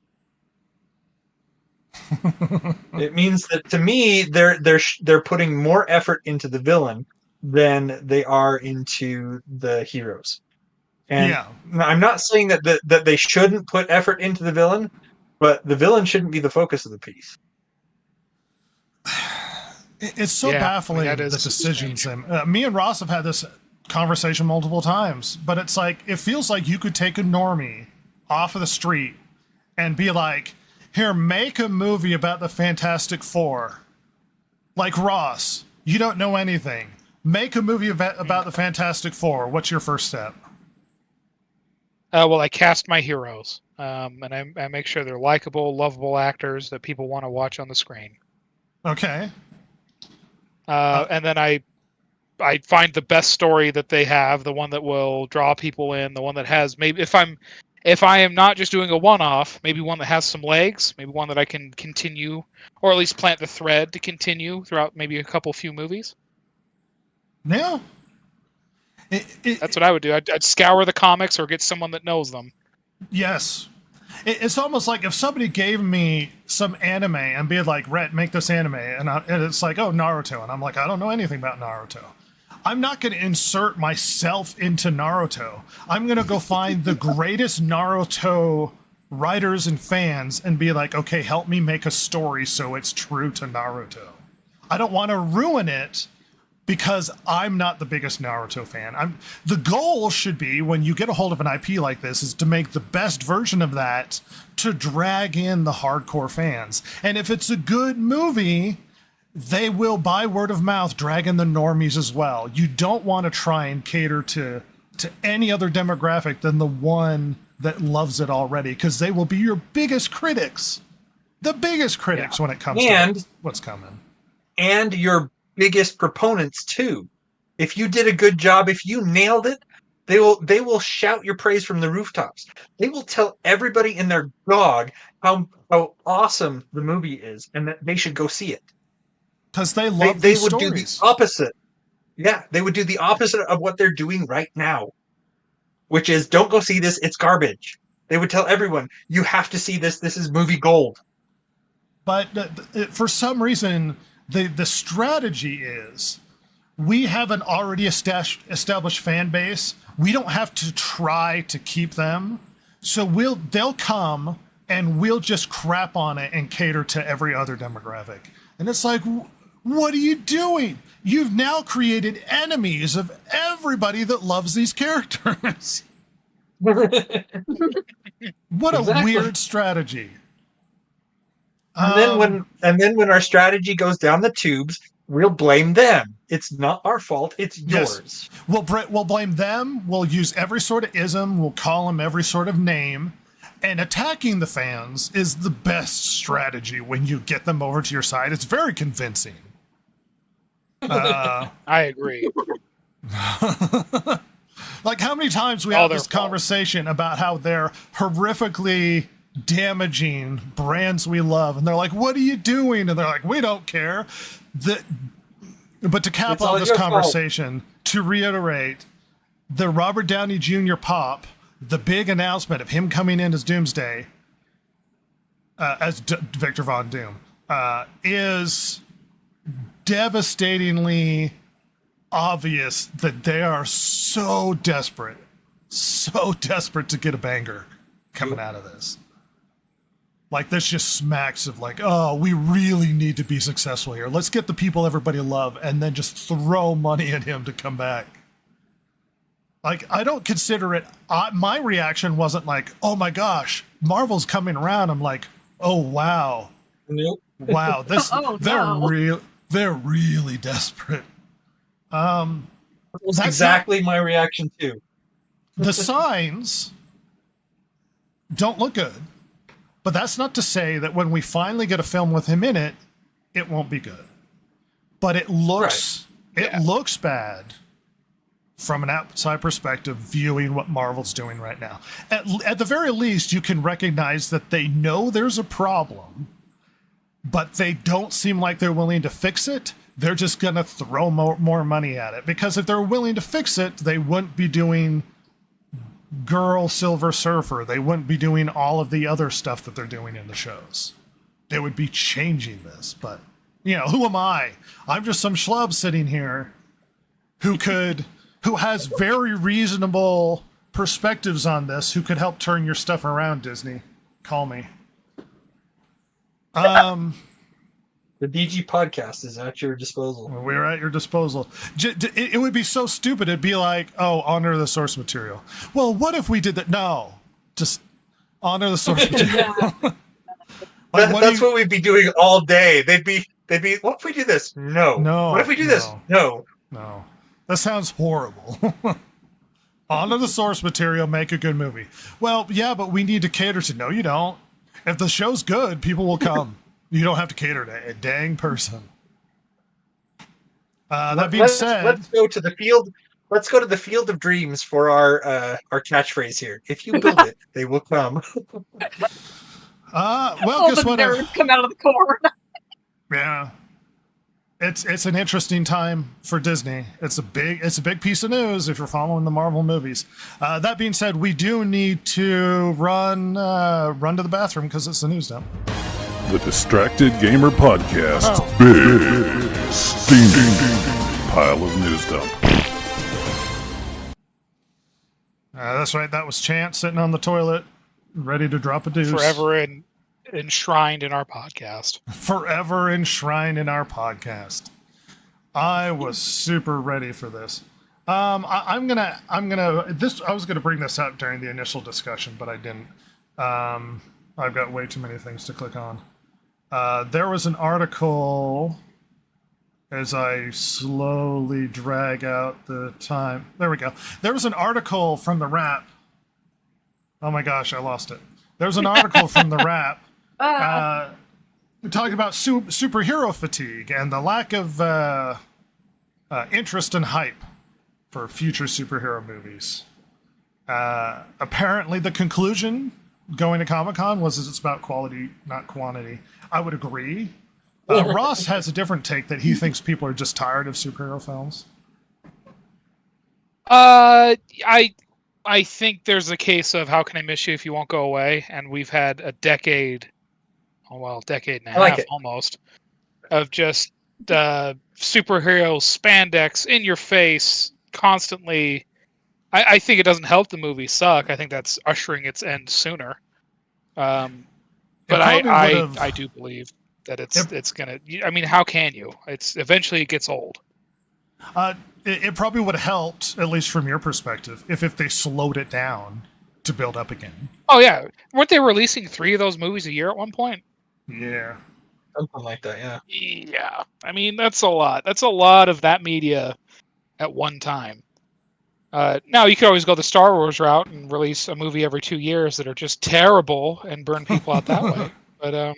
It means that to me, they're putting more effort into the villain than they are into the heroes. And I'm not saying that they shouldn't put effort into the villain, But the villain shouldn't be the focus of the piece. It's so baffling, the decisions. And me and Ross have had this conversation multiple times, but it's like, it feels like you could take a normie off of the street and be like, here, make a movie about the Fantastic Four. Like, Ross, you don't know anything. Make a movie about the Fantastic Four. What's your first step? Well, I cast my heroes, and I make sure they're likable, lovable actors that people want to watch on the screen. Okay. And then I find the best story that they have, the one that will draw people in, the one that has maybe if I am not just doing a one-off, maybe one that has some legs, maybe one that I can continue, or at least plant the thread to continue throughout maybe a few movies. Yeah. That's what I would do. I'd scour the comics or get someone that knows them. Yes. It's almost like if somebody gave me some anime and be like, Rhett, make this anime. And it's like, oh, Naruto. And I'm like, I don't know anything about Naruto. I'm not going to insert myself into Naruto. I'm going to go find the greatest Naruto writers and fans and be like, okay, help me make a story so it's true to Naruto. I don't want to ruin it because I'm not the biggest Naruto fan. The goal should be, when you get a hold of an IP like this, is to make the best version of that to drag in the hardcore fans. And if it's a good movie, they will, by word of mouth, drag in the normies as well. You don't want to try and cater to any other demographic than the one that loves it already, because they will be your biggest critics. The biggest critics when it comes to what's coming. And your biggest proponents too. If you did a good job, if you nailed it, they will shout your praise from the rooftops. They will tell everybody and their dog how awesome the movie is and that they should go see it. Because they love these would stories. do the opposite. Yeah, they would do the opposite of what they're doing right now, which is, don't go see this, it's garbage. They would tell everyone, you have to see this, this is movie gold. But for some reason, the strategy is, we have an already established fan base. We don't have to try to keep them. So they'll come and we'll just crap on it and cater to every other demographic. And it's like, what are you doing? You've now created enemies of everybody that loves these characters. What a weird strategy. And then when our strategy goes down the tubes, we'll blame them. It's not our fault. It's yours. We'll blame them. We'll use every sort of ism. We'll call them every sort of name. And attacking the fans is the best strategy when you get them over to your side. It's very convincing. I agree. Like, how many times we have this conversation about how they're horrifically damaging brands we love, and they're like, what are you doing? And they're like, we don't care. But to cap off this conversation, to reiterate, the Robert Downey Jr. pop, the big announcement of him coming in as Doomsday, as Victor Von Doom, is devastatingly obvious that they are so desperate to get a banger coming out of this. Like, this just smacks of like, oh, we really need to be successful here. Let's get the people everybody love and then just throw money at him to come back. Like, I don't consider it, my reaction wasn't like, oh my gosh, Marvel's coming around. I'm like, oh wow. Nope. Wow, this they're really desperate. That's exactly my reaction too. The signs don't look good. But that's not to say that when we finally get a film with him in it, it won't be good. But it looks looks bad from an outside perspective, viewing what Marvel's doing right now. At the very least, you can recognize that they know there's a problem, but they don't seem like they're willing to fix it. They're just going to throw more money at it. Because if they're willing to fix it, they wouldn't be doing Girl Silver Surfer. They wouldn't be doing all of the other stuff that they're doing in the shows. They would be changing this. But, you know, who am I? I'm just some schlub sitting here who has very reasonable perspectives on this, who could help turn your stuff around, Disney. Call me. The DG podcast is at your disposal. We're at your disposal. It would be so stupid. It'd be like, oh, honor the source material. Well, what if we did that? No, just honor the source material. That's what we'd be doing all day. They'd be. What if we do this? No. What if we do this? No. That sounds horrible. Honor the source material. Make a good movie. Well, yeah, but we need to cater to. No, you don't. If the show's good, people will come. You don't have to cater to a dang person. That being said, let's go to the field. Let's go to the field of dreams for our catchphrase here. If you build it, they will come. Well, guess what? Nerds come out of the corn. Yeah, it's an interesting time for Disney. It's a big piece of news if you're following the Marvel movies. That being said, we do need to run to the bathroom because it's the news dump. The Distracted Gamer Podcast's big steaming pile of news dump. That's right. That was Chance sitting on the toilet, ready to drop a deuce. Forever enshrined in our podcast. Forever enshrined in our podcast. I was super ready for this. I was gonna bring this up during the initial discussion, but I didn't. I've got way too many things to click on. There was an article, as I slowly drag out the time. There we go. There was an article from the Wrap. Oh my gosh, I lost it. There was an article from the Wrap talking about superhero fatigue and the lack of interest and hype for future superhero movies. Apparently, the conclusion going to Comic-Con was it's about quality, not quantity. I would agree. Ross has a different take that he thinks people are just tired of superhero films. I think there's a case of how can I miss you if you won't go away, and we've had a decade and a half almost of just superhero spandex in your face constantly. I think it doesn't help the movie suck. I think that's ushering its end sooner. But I do believe that it's gonna. I mean, how can you? Eventually it gets old. It probably would have helped, at least from your perspective, if they slowed it down to build up again. Oh yeah, weren't they releasing 3 of those movies a year at one point? Yeah, something like that. Yeah. Yeah, I mean that's a lot. That's a lot of that media at one time. Now you could always go the Star Wars route and release a movie every 2 years that are just terrible and burn people out that way. But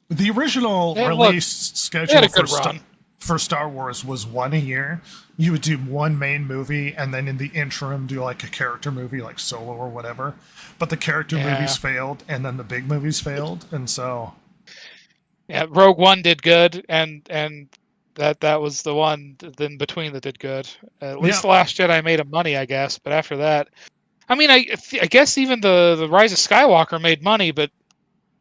the original release schedule for Star Wars was 1 a year. You would do one main movie and then in the interim do like a character movie like Solo or whatever. But the character movies failed and then the big movies failed, and so Rogue One did good, and that was the one in between that did good. At least The Last Jedi made him money, I guess. But after that, I mean, I guess even the Rise of Skywalker made money, but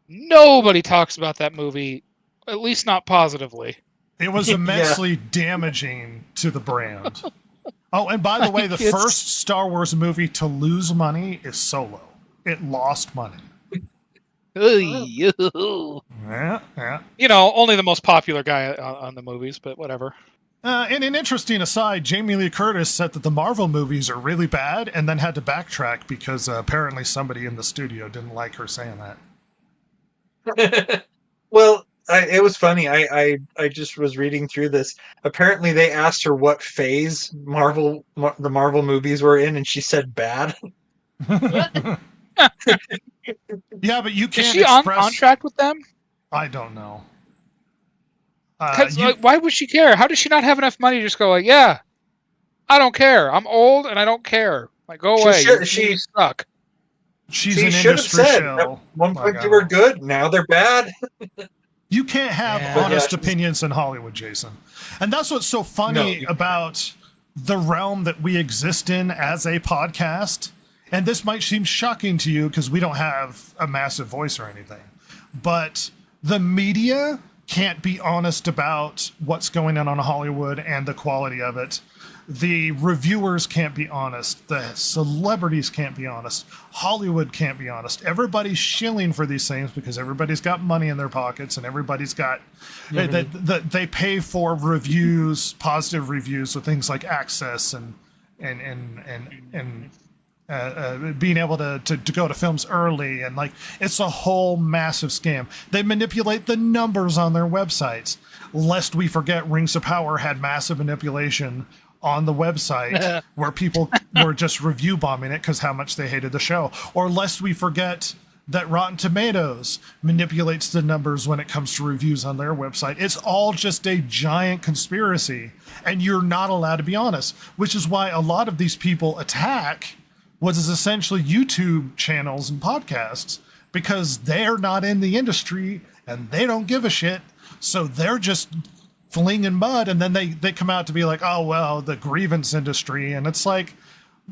nobody talks about that movie, at least not positively. It was immensely damaging to the brand. Oh, and by the way, the first Star Wars movie to lose money is Solo. It lost money. Yeah. Only the most popular guy on the movies, but whatever. And an interesting aside, Jamie Lee Curtis said that the Marvel movies are really bad and then had to backtrack because apparently somebody in the studio didn't like her saying that. Well, it was funny. I just was reading through this. Apparently they asked her what phase the Marvel movies were in, and she said bad. Yeah, but you can't. Is she on contract with them? I don't know. Why would she care? How does she not have enough money to just go like, yeah, I don't care. I'm old and I don't care. Like, go away. She suck. She's an industry shell. At one point they were good. Now they're bad. You can't have honest opinions in Hollywood, Jason. And that's what's so funny about the realm that we exist in as a podcast. And this might seem shocking to you because we don't have a massive voice or anything. But the media can't be honest about what's going on in Hollywood and the quality of it. The reviewers can't be honest. The celebrities can't be honest. Hollywood can't be honest. Everybody's shilling for these things because everybody's got money in their pockets and everybody's got they pay for reviews, positive reviews with things like access and being able to go to films early, and like it's a whole massive scam. They manipulate the numbers on their websites. Lest we forget, Rings of Power had massive manipulation on the website where people were just review bombing it because how much they hated the show. Or lest we forget that Rotten Tomatoes manipulates the numbers when it comes to reviews on their website. It's all just a giant conspiracy, and you're not allowed to be honest, which is why a lot of these people attack what is essentially YouTube channels and podcasts, because they're not in the industry and they don't give a shit. So they're just flinging mud, and then they come out to be like, oh, well, the grievance industry. And it's like,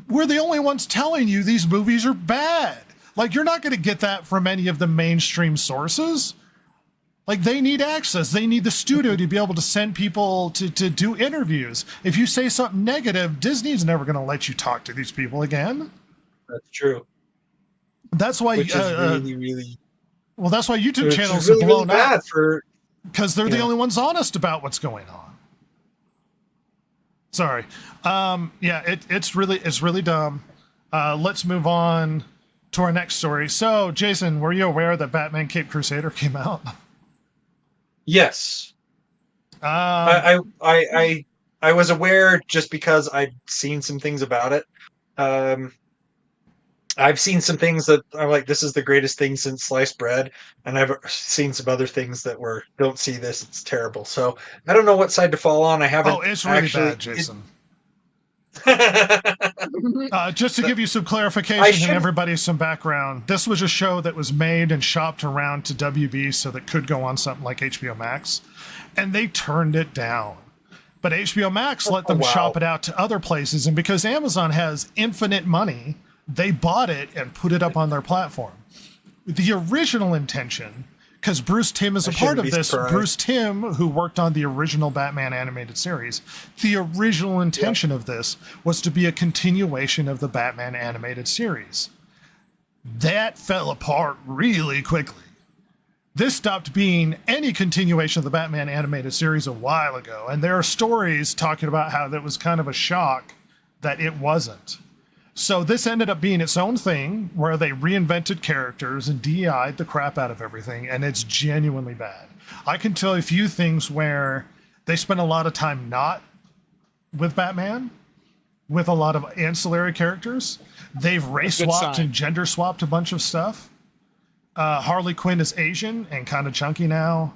we're the only ones telling you these movies are bad. Like, you're not going to get that from any of the mainstream sources. Like, they need access. They need the studio to be able to send people to do interviews. If you say something negative, Disney's never going to let you talk to these people again. That's true. That's why, Which is really, well, that's why YouTube channels really, are blown really bad up. Because they're the only ones honest about what's going on. Sorry. It's really dumb. Let's move on to our next story. So, Jason, were you aware that Batman Cape Crusader came out? Yes. I was aware just because I'd seen some things about it. I've seen some things that I'm like, this is the greatest thing since sliced bread. And I've seen some other things that were, don't see this, it's terrible. So I don't know what side to fall on. I haven't. Oh, it's really bad, Jason. Just to give you some clarification and everybody some background, this was a show that was made and shopped around to WB so that could go on something like HBO Max. And they turned it down. But HBO Max let them shop it out to other places. And because Amazon has infinite money, they bought it and put it up on their platform. The original intention, because Bruce Timm is a part of this, Bruce Timm, who worked on the original Batman animated series, the original intention of this was to be a continuation of the Batman animated series. That fell apart really quickly. This stopped being any continuation of the Batman animated series a while ago, and there are stories talking about how that was kind of a shock that it wasn't. So this ended up being its own thing where they reinvented characters and DEI'd the crap out of everything, and it's genuinely bad. I can tell a few things where they spent a lot of time not with Batman, with a lot of ancillary characters. They've race swapped and gender swapped a bunch of stuff. Harley Quinn is Asian and kind of chunky now.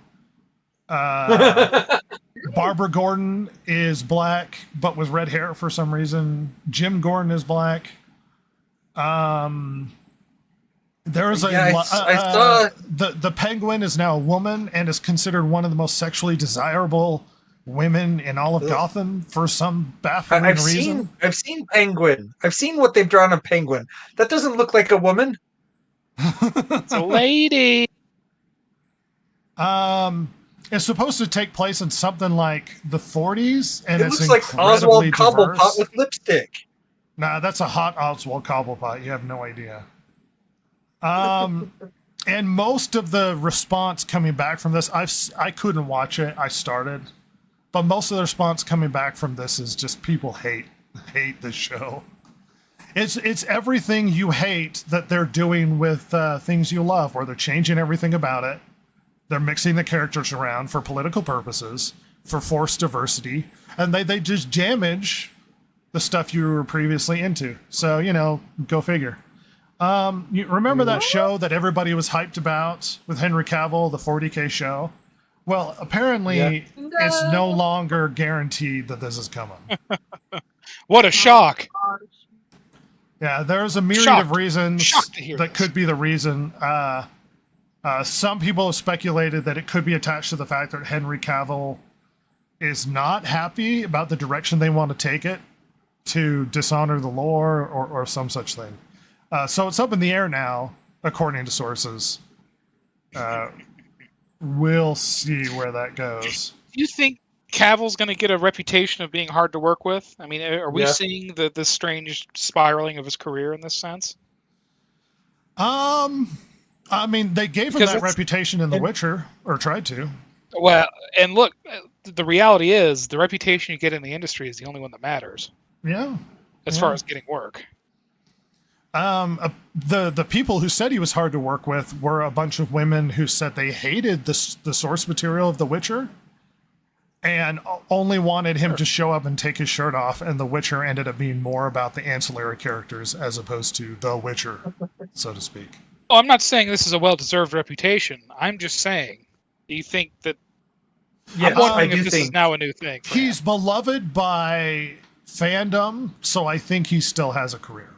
Barbara Gordon is black, but with red hair for some reason. Jim Gordon is black. There is I saw the Penguin is now a woman and is considered one of the most sexually desirable women in all of Gotham for some baffling reason. I've seen Penguin. I've seen what they've drawn of Penguin. That doesn't look like a woman. It's a lady. It's supposed to take place in something like the 40s, and it looks like Oswald Cobblepot with lipstick. Nah, that's a hot Oswald Cobblepot. You have no idea. And most of the response coming back from this, I couldn't watch it. I started, but most of the response coming back from this is just people hate the show. It's everything you hate that they're doing with things you love, where they're changing everything about it. They're mixing the characters around for political purposes, for forced diversity, and they just damage the stuff you were previously into. So, go figure. You remember that show that everybody was hyped about with Henry Cavill, the 40K show? Well, apparently it's no longer guaranteed that this is coming. What a shock. Yeah, there's a myriad of reasons that could be the reason. Some people have speculated that it could be attached to the fact that Henry Cavill is not happy about the direction they want to take it to dishonor the lore or some such thing. So it's up in the air now, according to sources. We'll see where that goes. Do you think Cavill's going to get a reputation of being hard to work with? I mean, are we Yeah. seeing the strange spiraling of his career in this sense? I mean, they gave him that reputation in The Witcher, or tried to. Well, and look, the reality is the reputation you get in the industry is the only one that matters. Yeah. As far as getting work. The people who said he was hard to work with were a bunch of women who said they hated the source material of The Witcher and only wanted him to show up and take his shirt off, and The Witcher ended up being more about the ancillary characters as opposed to The Witcher, so to speak. Oh, I'm not saying this is a well-deserved reputation. I'm just saying, do you think that... Yes, I'm wondering I do if this is now a new thing. He's beloved by fandom, so I think he still has a career.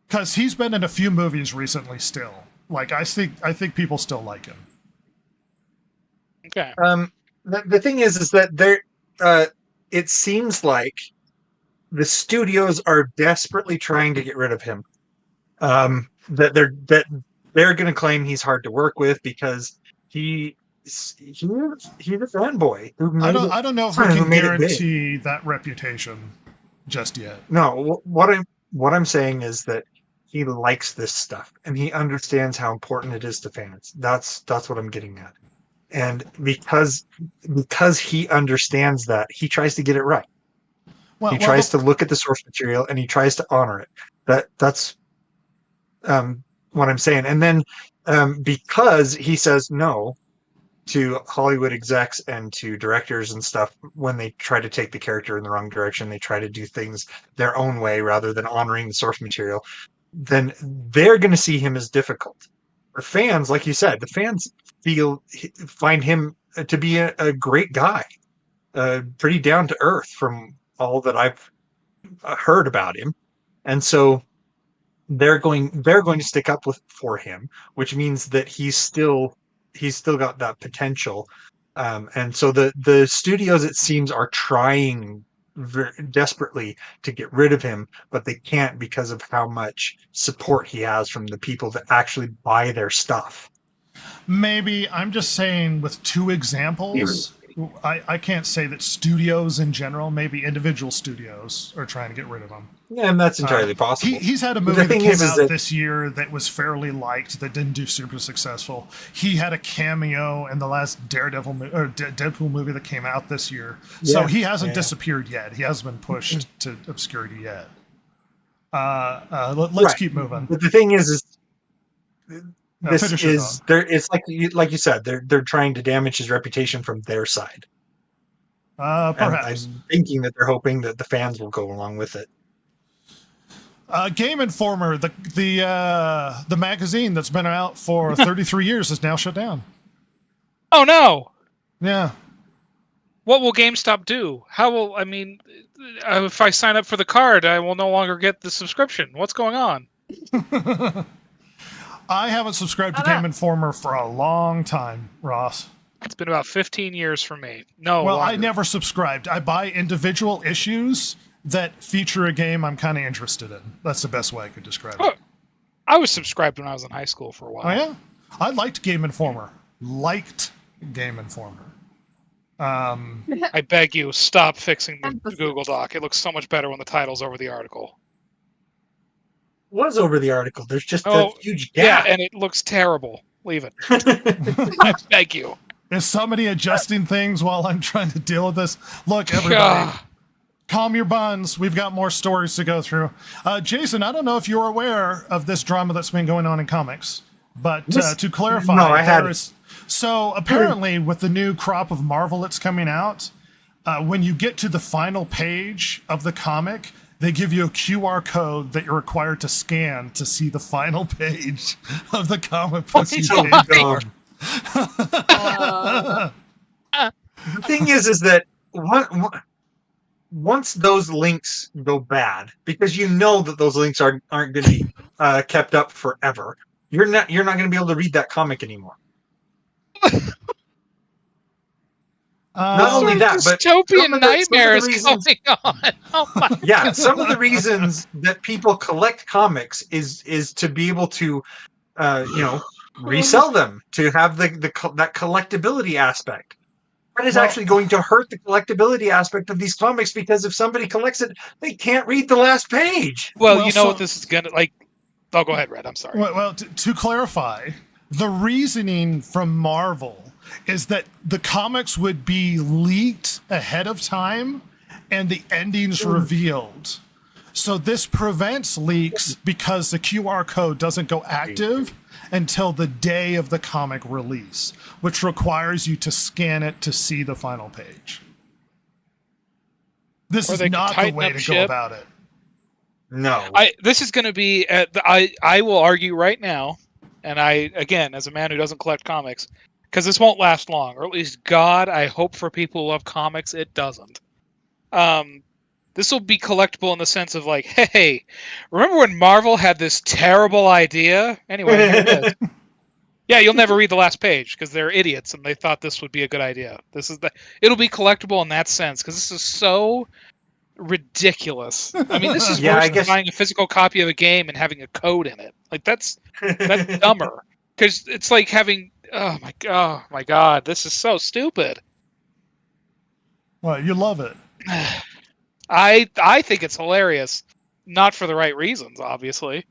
Because he's been in a few movies recently still. Like, I think people still like him. Okay. The thing is that there, it seems like the studios are desperately trying to get rid of him. That they're going to claim he's hard to work with because he's a fanboy. I don't know if we can guarantee that reputation just yet. No, what I'm saying is that he likes this stuff and he understands how important it is to fans. That's what I'm getting at. And because he understands that, he tries to get it right. He tries to look at the source material and he tries to honor it. That's what I'm saying. And then because he says no to Hollywood execs and to directors and stuff when they try to take the character in the wrong direction, they try to do things their own way rather than honoring the source material, then they're going to see him as difficult. For fans, like you said, the fans find him to be a great guy, pretty down to earth from all that I've heard about him, and so they're going to stick up for him, which means that he's still got that potential, and so the studios, it seems, are trying desperately to get rid of him, but they can't because of how much support he has from the people that actually buy their stuff. Maybe I'm just saying with two examples. I can't say that studios in general, maybe individual studios are trying to get rid of him. Yeah, and that's entirely possible. He's had a movie that came out this year that was fairly liked, that didn't do super successful. He had a cameo in the last Deadpool movie that came out this year. So he hasn't disappeared yet. He hasn't been pushed to obscurity yet. Let's keep moving. But the thing is it's like you said, they're trying to damage his reputation from their side. Perhaps. I'm thinking that they're hoping that the fans will go along with it. Game Informer, the magazine that's been out for 33 years, is now shut down. Oh no! Yeah. What will GameStop do? If I sign up for the card, I will no longer get the subscription. What's going on? I haven't subscribed to Game Informer for a long time, Ross. It's been about 15 years for me. No. Well, longer. I never subscribed. I buy individual issues that feature a game I'm kind of interested in. That's the best way I could describe it. I was subscribed when I was in high school for a while. Oh, yeah? I liked Game Informer. I beg you, stop fixing the Google Doc. It looks so much better when the title's over the article. Was over the article. There's just a huge gap. Yeah, and it looks terrible. Leave it. I beg you. Is somebody adjusting things while I'm trying to deal with this? Look, everybody, calm your buns. We've got more stories to go through. Jason, I don't know if you're aware of this drama that's been going on in comics, but to clarify, no, I hadn't. So apparently with the new crop of Marvel that's coming out, when you get to the final page of the comic, they give you a QR code that you're required to scan to see the final page of the comic book. The thing is that once those links go bad, because you know that those links aren't going to be kept up forever, you're not going to be able to read that comic anymore. Not only that, but dystopian nightmares going on. Oh my God. Some of the reasons that people collect comics is to be able to, resell them, to have that collectability aspect. that is actually going to hurt the collectability aspect of these comics, because if somebody collects it, they can't read the last page. Well, you know what this is gonna like. Oh, go ahead, Red. I'm sorry. Well, to clarify, the reasoning from Marvel is that the comics would be leaked ahead of time and the endings revealed. So this prevents leaks because the QR code doesn't go active until the day of the comic release, which requires you to scan it to see the final page. This is not the way to go about it. No. This is going to be. I will argue right now, and again, as a man who doesn't collect comics, because this won't last long, or at least God, I hope for people who love comics, it doesn't. This will be collectible in the sense of like, hey, remember when Marvel had this terrible idea? Anyway, here it is. Yeah, you'll never read the last page because they're idiots and they thought this would be a good idea. It'll be collectible in that sense because this is so ridiculous. I mean, this is worse than buying a physical copy of a game and having a code in it. Like that's dumber because it's like having. Oh my god, this is so stupid. Well, you love it. I think it's hilarious, not for the right reasons, obviously.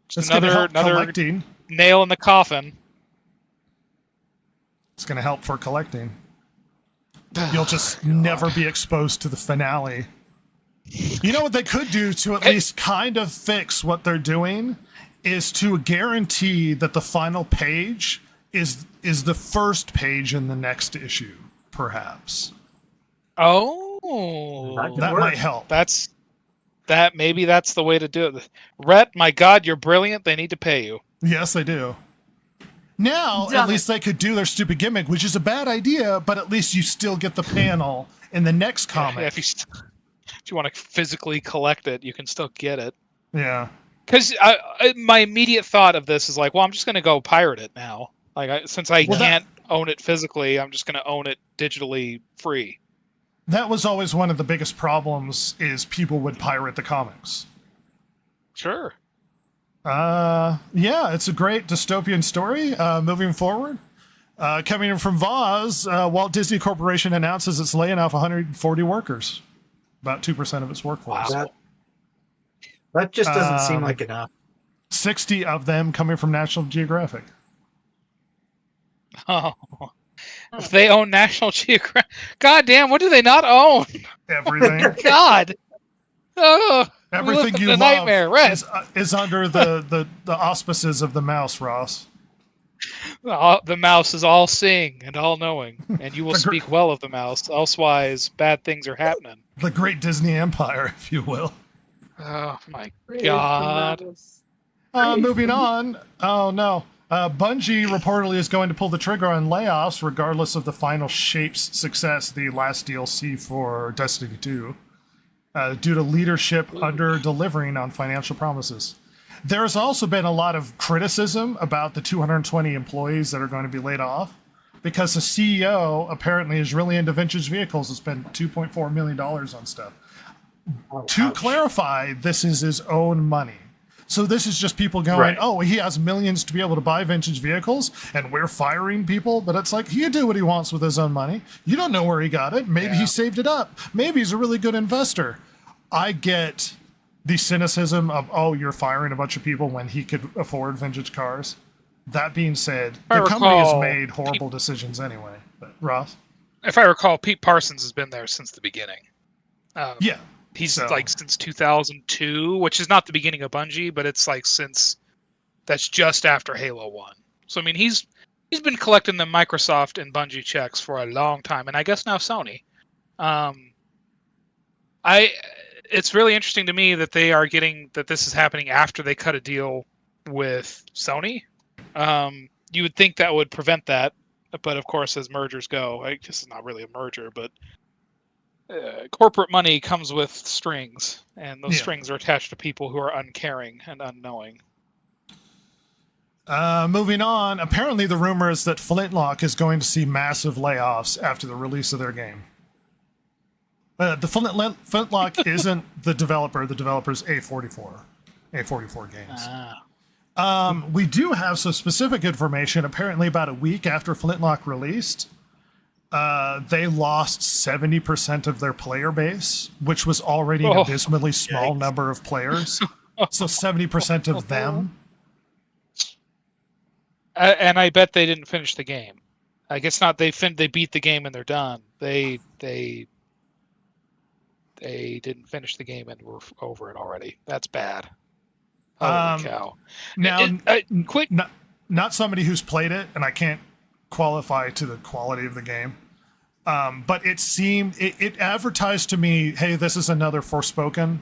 Just another collecting. Nail in the coffin. It's going to help for collecting. You'll just never be exposed to the finale. You know what they could do to at least kind of fix what they're doing is to guarantee that the final page is the first page in the next issue, perhaps. Oh, that might help. Maybe that's the way to do it. Rhett, my God, you're brilliant. They need to pay you. Yes, they do. Now, at least they could do their stupid gimmick, which is a bad idea, but at least you still get the panel in the next comic. Yeah, if you want to physically collect it, you can still get it. Yeah. Because my immediate thought of this is like, well, I'm just going to go pirate it now. Like, since I can't own it physically, I'm just going to own it digitally free. That was always one of the biggest problems, is people would pirate the comics. Sure. Yeah, it's a great dystopian story moving forward. Coming in from Voz, Walt Disney Corporation announces it's laying off 140 workers, about 2% of its workforce. Wow. That just doesn't seem like enough. 60 of them coming from National Geographic. Oh. If they own National Geographic, God damn, what do they not own? Everything. God. Oh, everything you love nightmare, is under the auspices of the mouse, Ross. The mouse is all seeing and all knowing, and you will speak well of the mouse. Elsewise, bad things are happening. The great Disney Empire, if you will. Oh my God. Moving on. Oh no. Bungie reportedly is going to pull the trigger on layoffs regardless of the final Shape's success, the last DLC for Destiny 2, due to leadership under-delivering on financial promises. There has also been a lot of criticism about the 220 employees that are going to be laid off, because the CEO apparently is really into vintage vehicles and spent $2.4 million on stuff. To clarify, this is his own money. So this is just people going, oh, he has millions to be able to buy vintage vehicles, and we're firing people. But it's like, he can do what he wants with his own money. You don't know where he got it. Maybe he saved it up. Maybe he's a really good investor. I get the cynicism of, oh, you're firing a bunch of people when he could afford vintage cars. That being said, the company has made horrible decisions anyway. But Ross? If I recall, Pete Parsons has been there since the beginning. Yeah. He's like since 2002, which is not the beginning of Bungie, but it's like that's just after Halo 1. So I mean, he's been collecting the Microsoft and Bungie checks for a long time, and I guess now Sony. It's really interesting to me that this is happening after they cut a deal with Sony. You would think that would prevent that, but of course, as mergers go, this is not really a merger, but corporate money comes with strings, and those strings are attached to people who are uncaring and unknowing. Moving on, apparently the rumor is that Flintlock is going to see massive layoffs after the release of their game. The Flintlock isn't the developer. The developer's A44 Games. We do have some specific information. Apparently about a week after Flintlock released, they lost 70% of their player base, which was already an abysmally small number of players. So 70% of them. And I bet they didn't finish the game. I guess not. They beat the game and they're done. They didn't finish the game and were over it already. That's bad. Holy cow! Now, quick. Not somebody who's played it, and I can't qualify to the quality of the game. But it seemed it advertised to me, "Hey, this is another Forspoken,"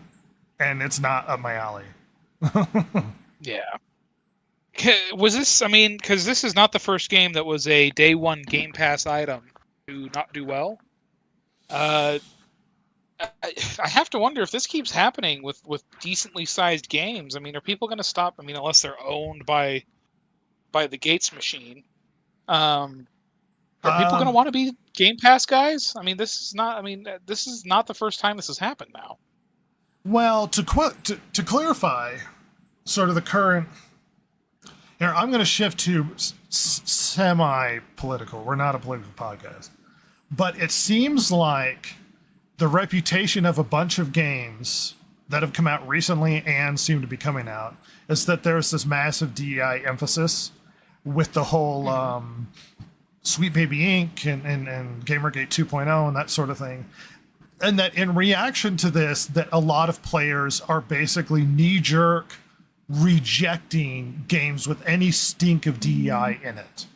and it's not up my alley. Yeah. Was this? I mean, because this is not the first game that was a day one Game Pass item to not do well. I have to wonder if this keeps happening with decently sized games. I mean, are people going to stop? I mean, unless they're owned by the Gates machine, are people going to want to be Game Pass guys? I mean, this is not. I mean, this is not the first time this has happened. Now, well, to clarify, sort of the current. Here, I'm going to shift to semi-political. We're not a political podcast, but it seems like the reputation of a bunch of games that have come out recently and seem to be coming out is that there's this massive DEI emphasis with the whole Sweet Baby Inc. and Gamergate 2.0 and that sort of thing. And that in reaction to this, that a lot of players are basically knee-jerk rejecting games with any stink of DEI in it.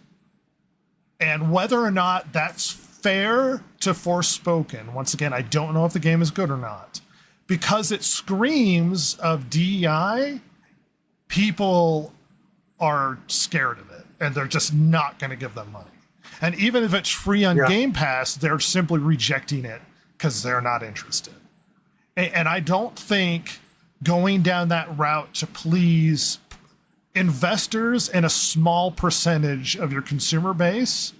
And whether or not that's fair to Forspoken, once again, I don't know if the game is good or not. Because it screams of DEI, people are scared of it, and they're just not going to give them money. And even if it's free on Game Pass, they're simply rejecting it because they're not interested. And I don't think going down that route to please investors and a small percentage of your consumer base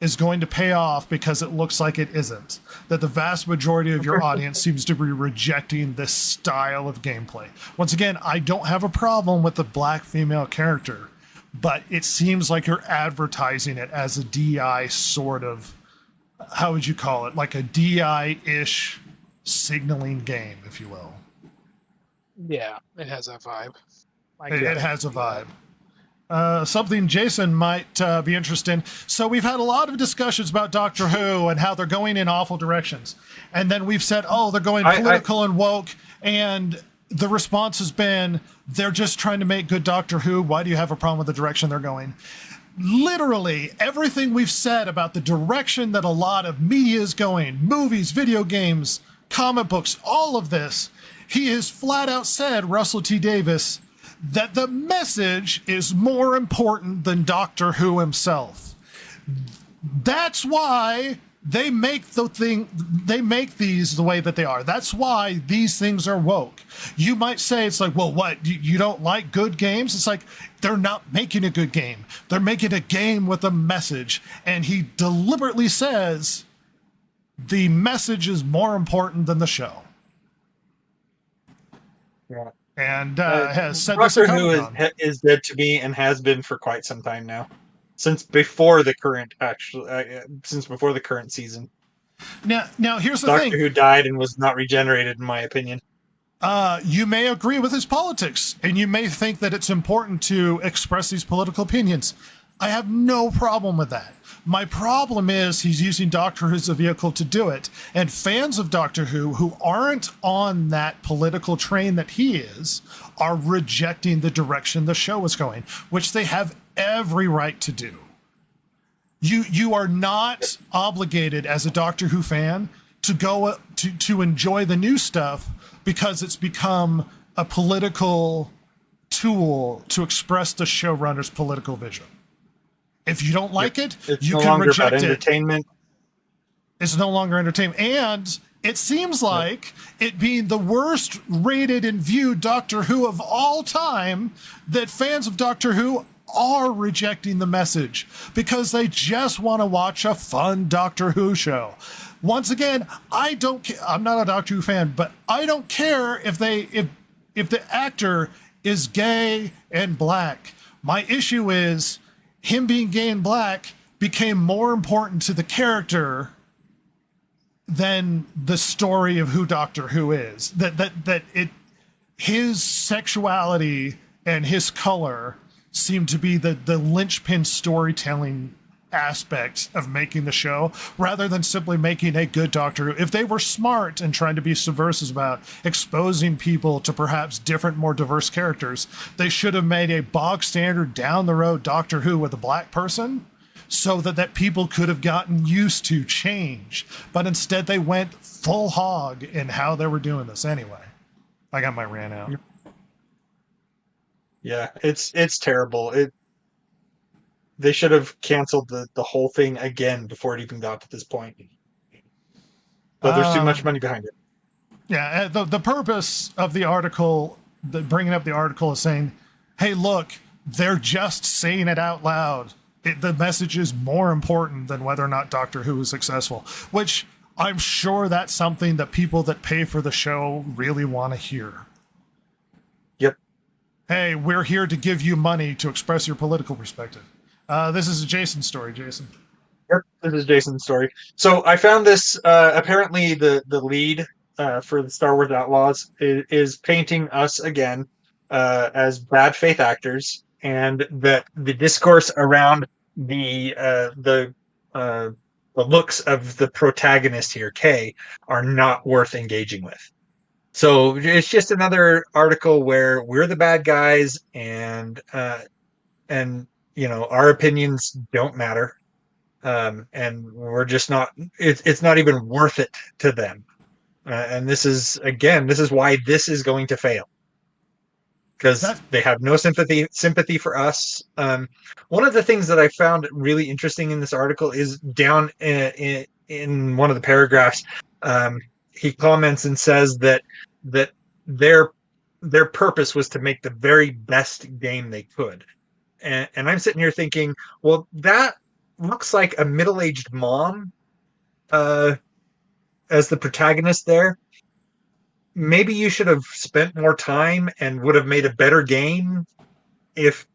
is going to pay off, because it looks like it isn't. That the vast majority of your audience seems to be rejecting this style of gameplay. Once again, I don't have a problem with the black female character, but it seems like you're advertising it as a DI sort of, how would you call it? Like a DI-ish signaling game, if you will. yeah, it has that vibe. It has a vibe. Something Jason might be interested in. So we've had a lot of discussions about Doctor Who and how they're going in awful directions. And then we've said, oh, they're going political and woke. And the response has been, they're just trying to make good Doctor Who. Why do you have a problem with the direction they're going? Literally everything we've said about the direction that a lot of media is going, movies, video games, comic books, all of this, he has flat out said, Russell T. Davis, that the message is more important than Doctor Who himself. That's why they make these the way that they are. That's why these things are woke. You might say, it's like, well, what, you don't like good games? It's like, they're not making a good game. They're making a game with a message. And he deliberately says the message is more important than the show. Yeah. And has said Doctor this Who is dead to me and has been for quite some time now, since before the current season. Now here's the thing. Doctor Who died and was not regenerated, in my opinion. You may agree with his politics, and you may think that it's important to express these political opinions. I have no problem with that. My problem is he's using Doctor Who as a vehicle to do it. And fans of Doctor who aren't on that political train that he is, are rejecting the direction the show is going, which they have every right to do. You are not obligated as a Doctor Who fan to go to enjoy the new stuff because it's become a political tool to express the showrunner's political vision. If you don't like it, you can reject it. Entertainment. It's no longer entertainment. And it seems like it being the worst rated and viewed Doctor Who of all time, that fans of Doctor Who are rejecting the message because they just want to watch a fun Doctor Who show. Once again, I don't care. I'm not a Doctor Who fan, but I don't care if the actor is gay and black. My issue is him being gay and black became more important to the character than the story of who Doctor Who is. His sexuality and his color seemed to be the linchpin storytelling aspects of making the show, rather than simply making a good Doctor Who. If they were smart and trying to be subversive about exposing people to perhaps different, more diverse characters, they should have made a bog standard down the road Doctor Who with a black person, so that people could have gotten used to change. But instead they went full hog in how they were doing this anyway. I got my rant out. Yeah, it's terrible. They should have canceled the whole thing again before it even got to this point. But there's too much money behind it. Yeah, the purpose of the article, bringing up the article, is saying, hey, look, they're just saying it out loud. The message is more important than whether or not Doctor Who is successful, which I'm sure that's something that people that pay for the show really want to hear. Yep. Hey, we're here to give you money to express your political perspective. This is a Jason story, Jason. Yep, this is Jason's story. So I found this, apparently the lead for the Star Wars Outlaws is painting us again as bad faith actors, and that the discourse around the looks of the protagonist here, Kay, are not worth engaging with. So it's just another article where we're the bad guys, and you know, our opinions don't matter, and we're just not. It's not even worth it to them. And this is why this is going to fail, because they have no sympathy for us. One of the things that I found really interesting in this article is down in one of the paragraphs. He comments and says that their purpose was to make the very best game they could. And I'm sitting here thinking, well, that looks like a middle-aged mom as the protagonist there. Maybe you should have spent more time and would have made a better game if,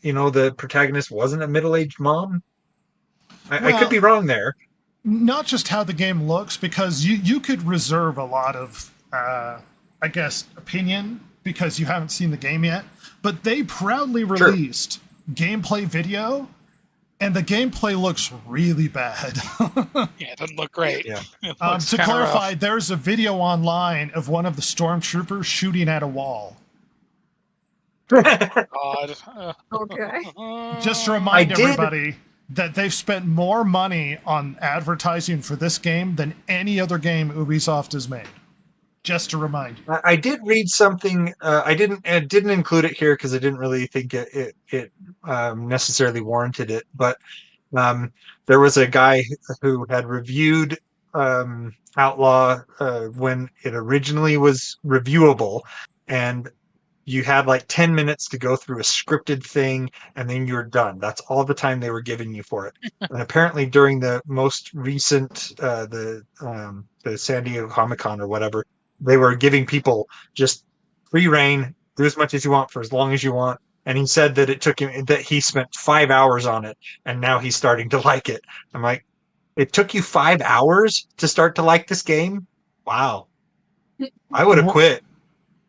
you know, the protagonist wasn't a middle-aged mom. I could be wrong there. Not just how the game looks, because you could reserve a lot of, I guess, opinion because you haven't seen the game yet. But they proudly released gameplay video, and the gameplay looks really bad. Yeah, it doesn't look great. Yeah. To clarify, there's a video online of one of the stormtroopers shooting at a wall. God. Okay. Just to remind everybody that they've spent more money on advertising for this game than any other game Ubisoft has made. Just to remind you. I did read something. I didn't include it here because I didn't really think it necessarily warranted it. But there was a guy who had reviewed Outlaw when it originally was reviewable, and you had like 10 minutes to go through a scripted thing, and then you're done. That's all the time they were giving you for it. And apparently, during the most recent the San Diego Comic-Con or whatever, they were giving people just free reign, do as much as you want for as long as you want. And he said that it took him, that he spent 5 hours on it, and now he's starting to like it. I'm like, it took you 5 hours to start to like this game? Wow. I would have quit.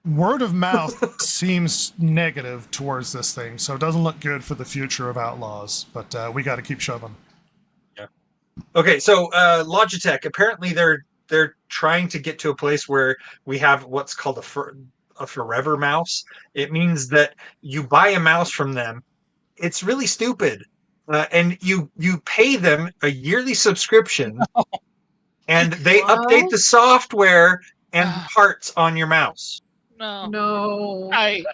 Word of mouth seems negative towards this thing, so it doesn't look good for the future of Outlaws, but we got to keep shoving. Yeah. Okay, so Logitech, apparently they're trying to get to a place where we have what's called a forever mouse. It means that you buy a mouse from them. It's really stupid. And you pay them a yearly subscription, and they update the software and parts on your mouse. No. I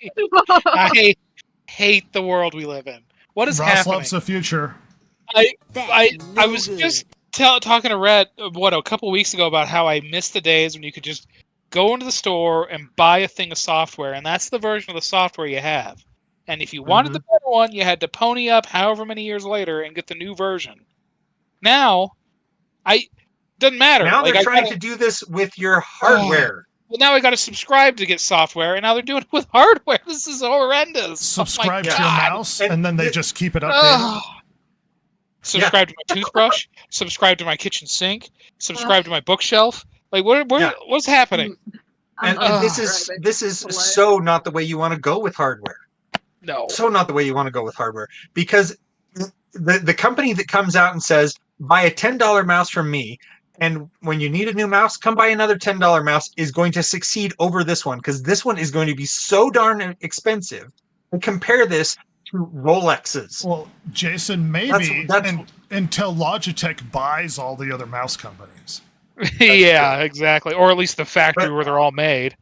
hate the world we live in. What is Ross happening? loves the future. I was just talking to Rhett, a couple weeks ago about how I missed the days when you could just go into the store and buy a thing of software, and that's the version of the software you have. And if you wanted the better one, you had to pony up however many years later and get the new version. Now, doesn't matter. Now they're trying to do this with your hardware. Well, now I got to subscribe to get software, and now they're doing it with hardware. This is horrendous. Subscribe to your mouse, and then they just keep it updated. subscribe to my toothbrush, subscribe to my kitchen sink, subscribe to my bookshelf. Like, what's happening? And this is so not the way you want to go with hardware. No. So not the way you want to go with hardware. Because the company that comes out and says, buy a $10 mouse from me, and when you need a new mouse, come buy another $10 mouse, is going to succeed over this one, because this one is going to be so darn expensive. And compare this to Rolexes. Well, Jason, maybe until Logitech buys all the other mouse companies. Yeah, exactly. Or at least the factory where they're all made.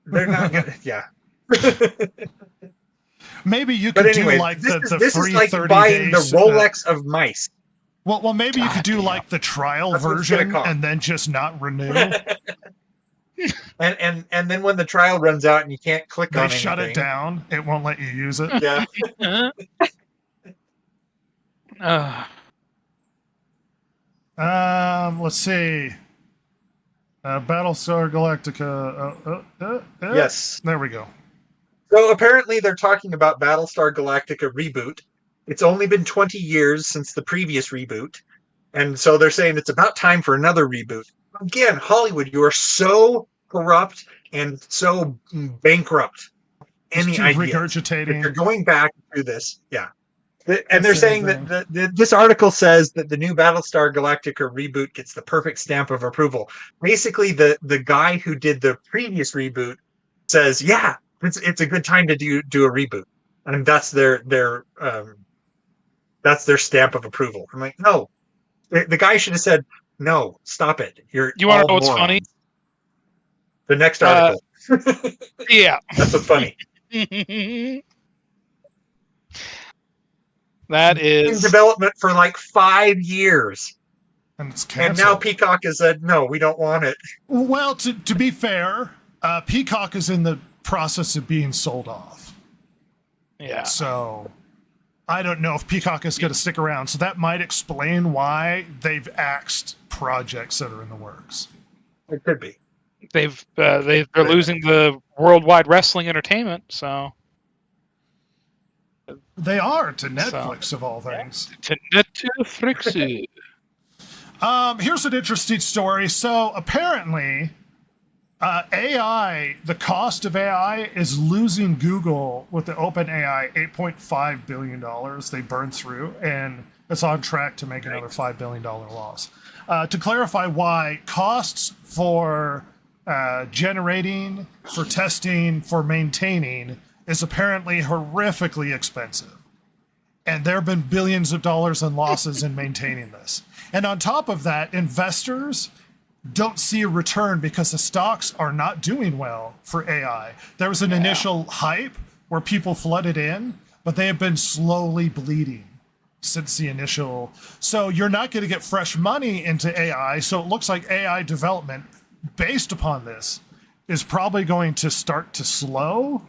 They're not gonna, yeah. Maybe you could do like the free is like 30 buying days. The Rolex of mice. Well, maybe you could do like the trial version and then just not renew. and then when the trial runs out and you can't click on anything, they shut it down. It won't let you use it. Yeah. Let's see. Battlestar Galactica. Yes. There we go. So apparently they're talking about Battlestar Galactica reboot. It's only been 20 years since the previous reboot. And so they're saying it's about time for another reboot. Again, Hollywood, you are so corrupt and so bankrupt. Any idea? Regurgitating. If you're going back to this, yeah. And they're saying that this article says that the new Battlestar Galactica reboot gets the perfect stamp of approval. Basically, the guy who did the previous reboot says, yeah, it's a good time to do a reboot. And that's their stamp of approval. I'm like, no. The guy should have said, no, stop it. You want to know what's funny? The next article. Yeah. That's what's funny. That is in development for like 5 years. And it's canceled. And now Peacock has said, no, we don't want it. Well, to be fair, Peacock is in the process of being sold off. Yeah. So I don't know if Peacock is going to stick around. So that might explain why they've axed projects that are in the works. It could be. They're losing the worldwide wrestling entertainment, so they are to Netflix of all things. To Netflix. Here's an interesting story. So apparently, AI, the cost of AI is losing Google with the OpenAI $8.5 billion they burned through, and it's on track to make another $5 billion loss. To clarify why, costs for generating, for testing, for maintaining is apparently horrifically expensive. And there have been billions of dollars in losses in maintaining this. And on top of that, investors don't see a return because the stocks are not doing well for AI. There was an initial hype where people flooded in, but they have been slowly bleeding since the initial. So you're not going to get fresh money into AI. So it looks like AI development based upon this is probably going to start to slow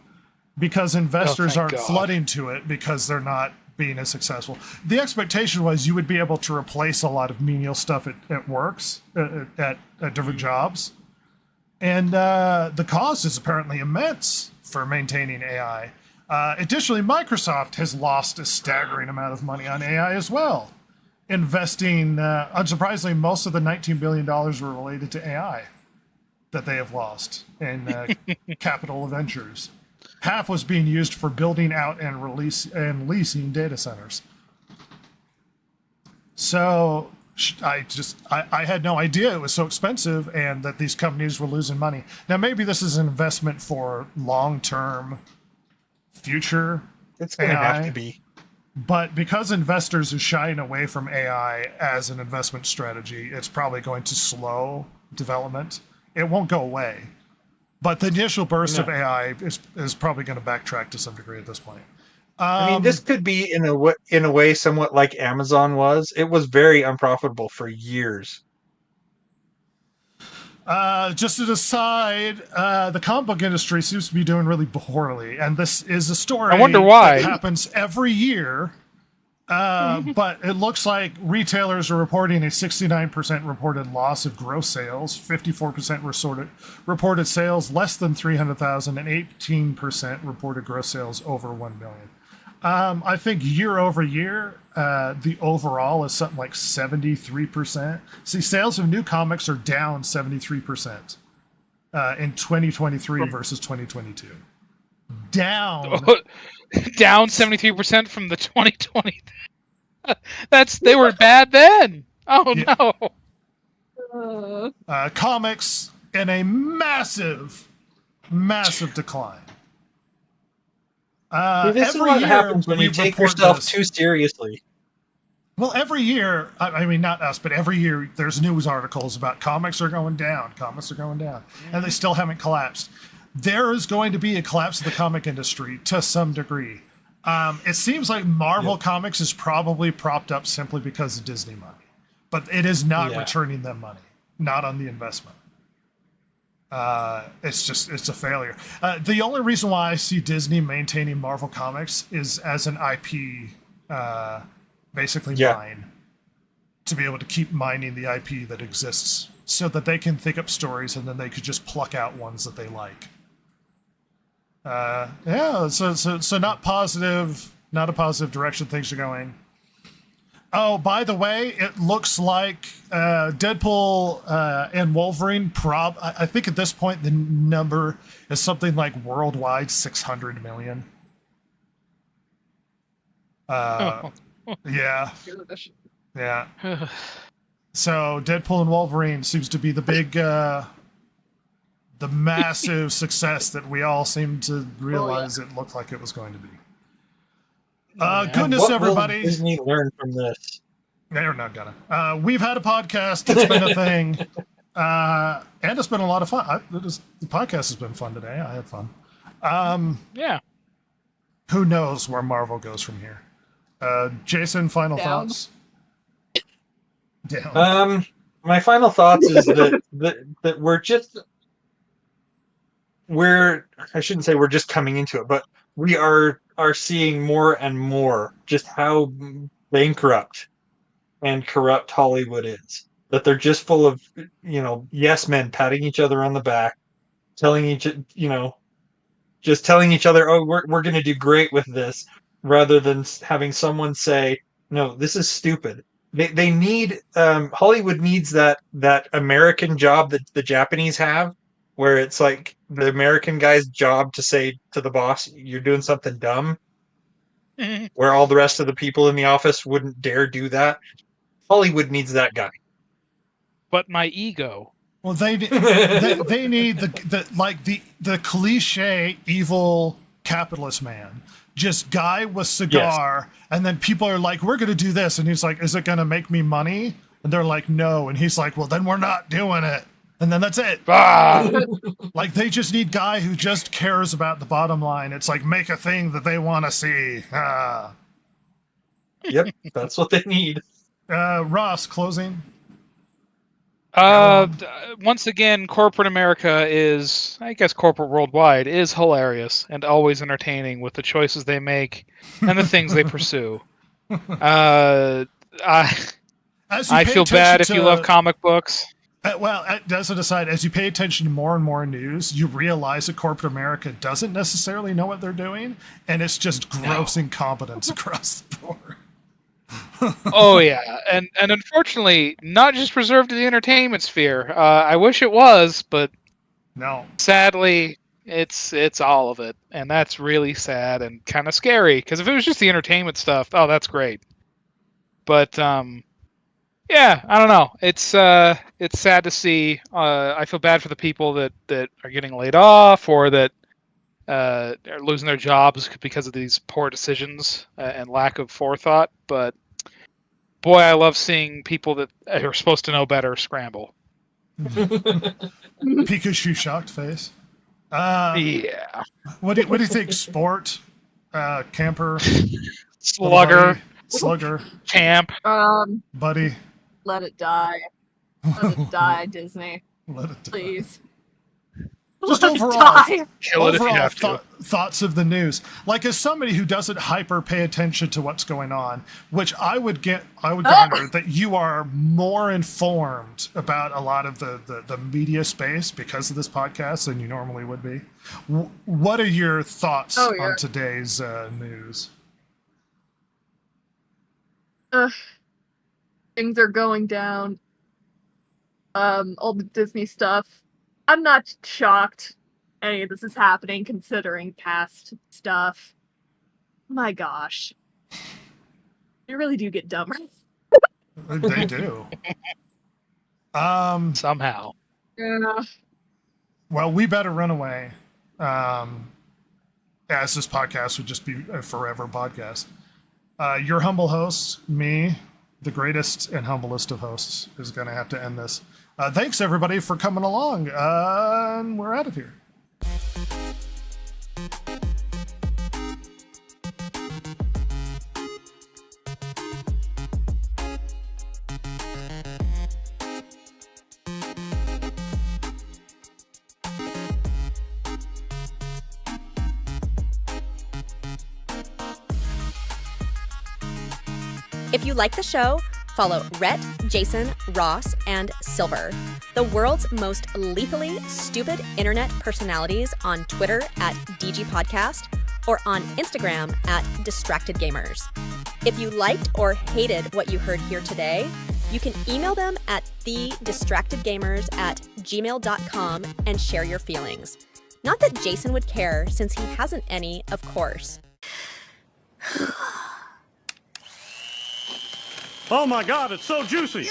because investors aren't flooding to it because they're not being as successful. The expectation was you would be able to replace a lot of menial stuff at works, at different jobs. And the cost is apparently immense for maintaining AI. Additionally, Microsoft has lost a staggering amount of money on AI as well. Investing, unsurprisingly, most of the $19 billion were related to AI that they have lost in capital ventures. Half was being used for building out and leasing data centers. So I had no idea it was so expensive and that these companies were losing money. Now, maybe this is an investment for long-term future. It's going to have to be. But because investors are shying away from AI as an investment strategy, it's probably going to slow development. It won't go away. But the initial burst of AI is probably going to backtrack to some degree at this point. I mean, this could be in a way somewhat like Amazon was. It was very unprofitable for years. Just an aside, the comic book industry seems to be doing really poorly, and this is a story I wonder why. that happens every year. But it looks like retailers are reporting a 69% reported loss of gross sales, 54% reported sales less than 300,000, and 18% reported gross sales over 1 million. I think year over year, the overall is something like 73%. See, sales of new comics are down 73% in 2023 versus 2022. Down. Down 73% from the 2020. They were bad then. Oh Yeah. no. Comics in a massive decline. This is Every what year happens when we you take report yourself this. too seriously. Well, every year, I mean, not us, but every year there's news articles about comics are going down, and they still haven't collapsed. There is going to be a collapse of the comic industry to some degree. It seems like Marvel Comics is probably propped up simply because of Disney money, but it is not returning them money, not on the investment. It's a failure. The only reason why I see Disney maintaining Marvel Comics is as an IP, basically mine, to be able to keep mining the IP that exists so that they can think up stories and then they could just pluck out ones that they like. So not a positive direction things are going. Oh, by the way, it looks like Deadpool and Wolverine. I think at this point the number is something like worldwide 600 million. Yeah. So Deadpool and Wolverine seems to be the big, the massive success that we all seem to realize it looked like it was going to be. Goodness, what everybody! Will Disney learn from this? They're not gonna. We've had a podcast. It's been a thing, and it's been a lot of fun. The podcast has been fun today. I had fun. Yeah. Who knows where Marvel goes from here? Jason, final thoughts? Down. My final thoughts is that I shouldn't say we're just coming into it, but we are seeing more and more just how bankrupt and corrupt Hollywood is. That they're just full of, yes men patting each other on the back, telling each other, oh, we're going to do great with this, rather than having someone say, no, this is stupid. They need, Hollywood needs that American job that the Japanese have, where it's like the American guy's job to say to the boss, you're doing something dumb, where all the rest of the people in the office wouldn't dare do that. Hollywood needs that guy. But my ego. Well, they need the cliche evil capitalist man, just guy with cigar, and then people are like, we're going to do this, and he's like, is it going to make me money? And they're like, no, and he's like, well, then we're not doing it, and then that's it. Like, they just need guy who just cares about the bottom line. It's like, make a thing that they want to see. Yep, that's what they need. Ross, closing. Once again, corporate America is, I guess corporate worldwide, is hilarious and always entertaining with the choices they make and the things they pursue. I feel bad if you love comic books. Well, as an aside, as you pay attention to more and more news, you realize that corporate America doesn't necessarily know what they're doing, and it's just gross incompetence across the board. Oh yeah, and unfortunately, not just reserved to the entertainment sphere. I wish it was, but no. Sadly, it's all of it, and that's really sad and kind of scary. Because if it was just the entertainment stuff, oh, that's great. But yeah, I don't know. It's sad to see. I feel bad for the people that are getting laid off or that are losing their jobs because of these poor decisions and lack of forethought. But boy, I love seeing people that are supposed to know better scramble. Pikachu shocked face. Yeah. What do you think? Sport, camper, slugger, champ, buddy. Let it die. Let it die, Disney. Let it die. Please. Just overall thoughts of the news. Like, as somebody who doesn't hyper pay attention to what's going on, which I would garner that you are more informed about a lot of the media space because of this podcast than you normally would be. What are your thoughts on today's news? Ugh. Things are going down. All the Disney stuff. I'm not shocked any of this is happening considering past stuff. My gosh. They really do get dumber. They do. Somehow. Yeah. Well, we better run away. As this podcast would just be a forever podcast. Your humble host, me, the greatest and humblest of hosts, is going to have to end this. Thanks, everybody, for coming along. And we're out of here. If you like the show, follow Rhett, Jason, Ross, and Silver, the world's most lethally stupid internet personalities, on Twitter at DGPodcast or on Instagram at DistractedGamers. If you liked or hated what you heard here today, you can email them at thedistractedgamers@gmail.com and share your feelings. Not that Jason would care, since he hasn't any, of course. Oh my God, it's so juicy!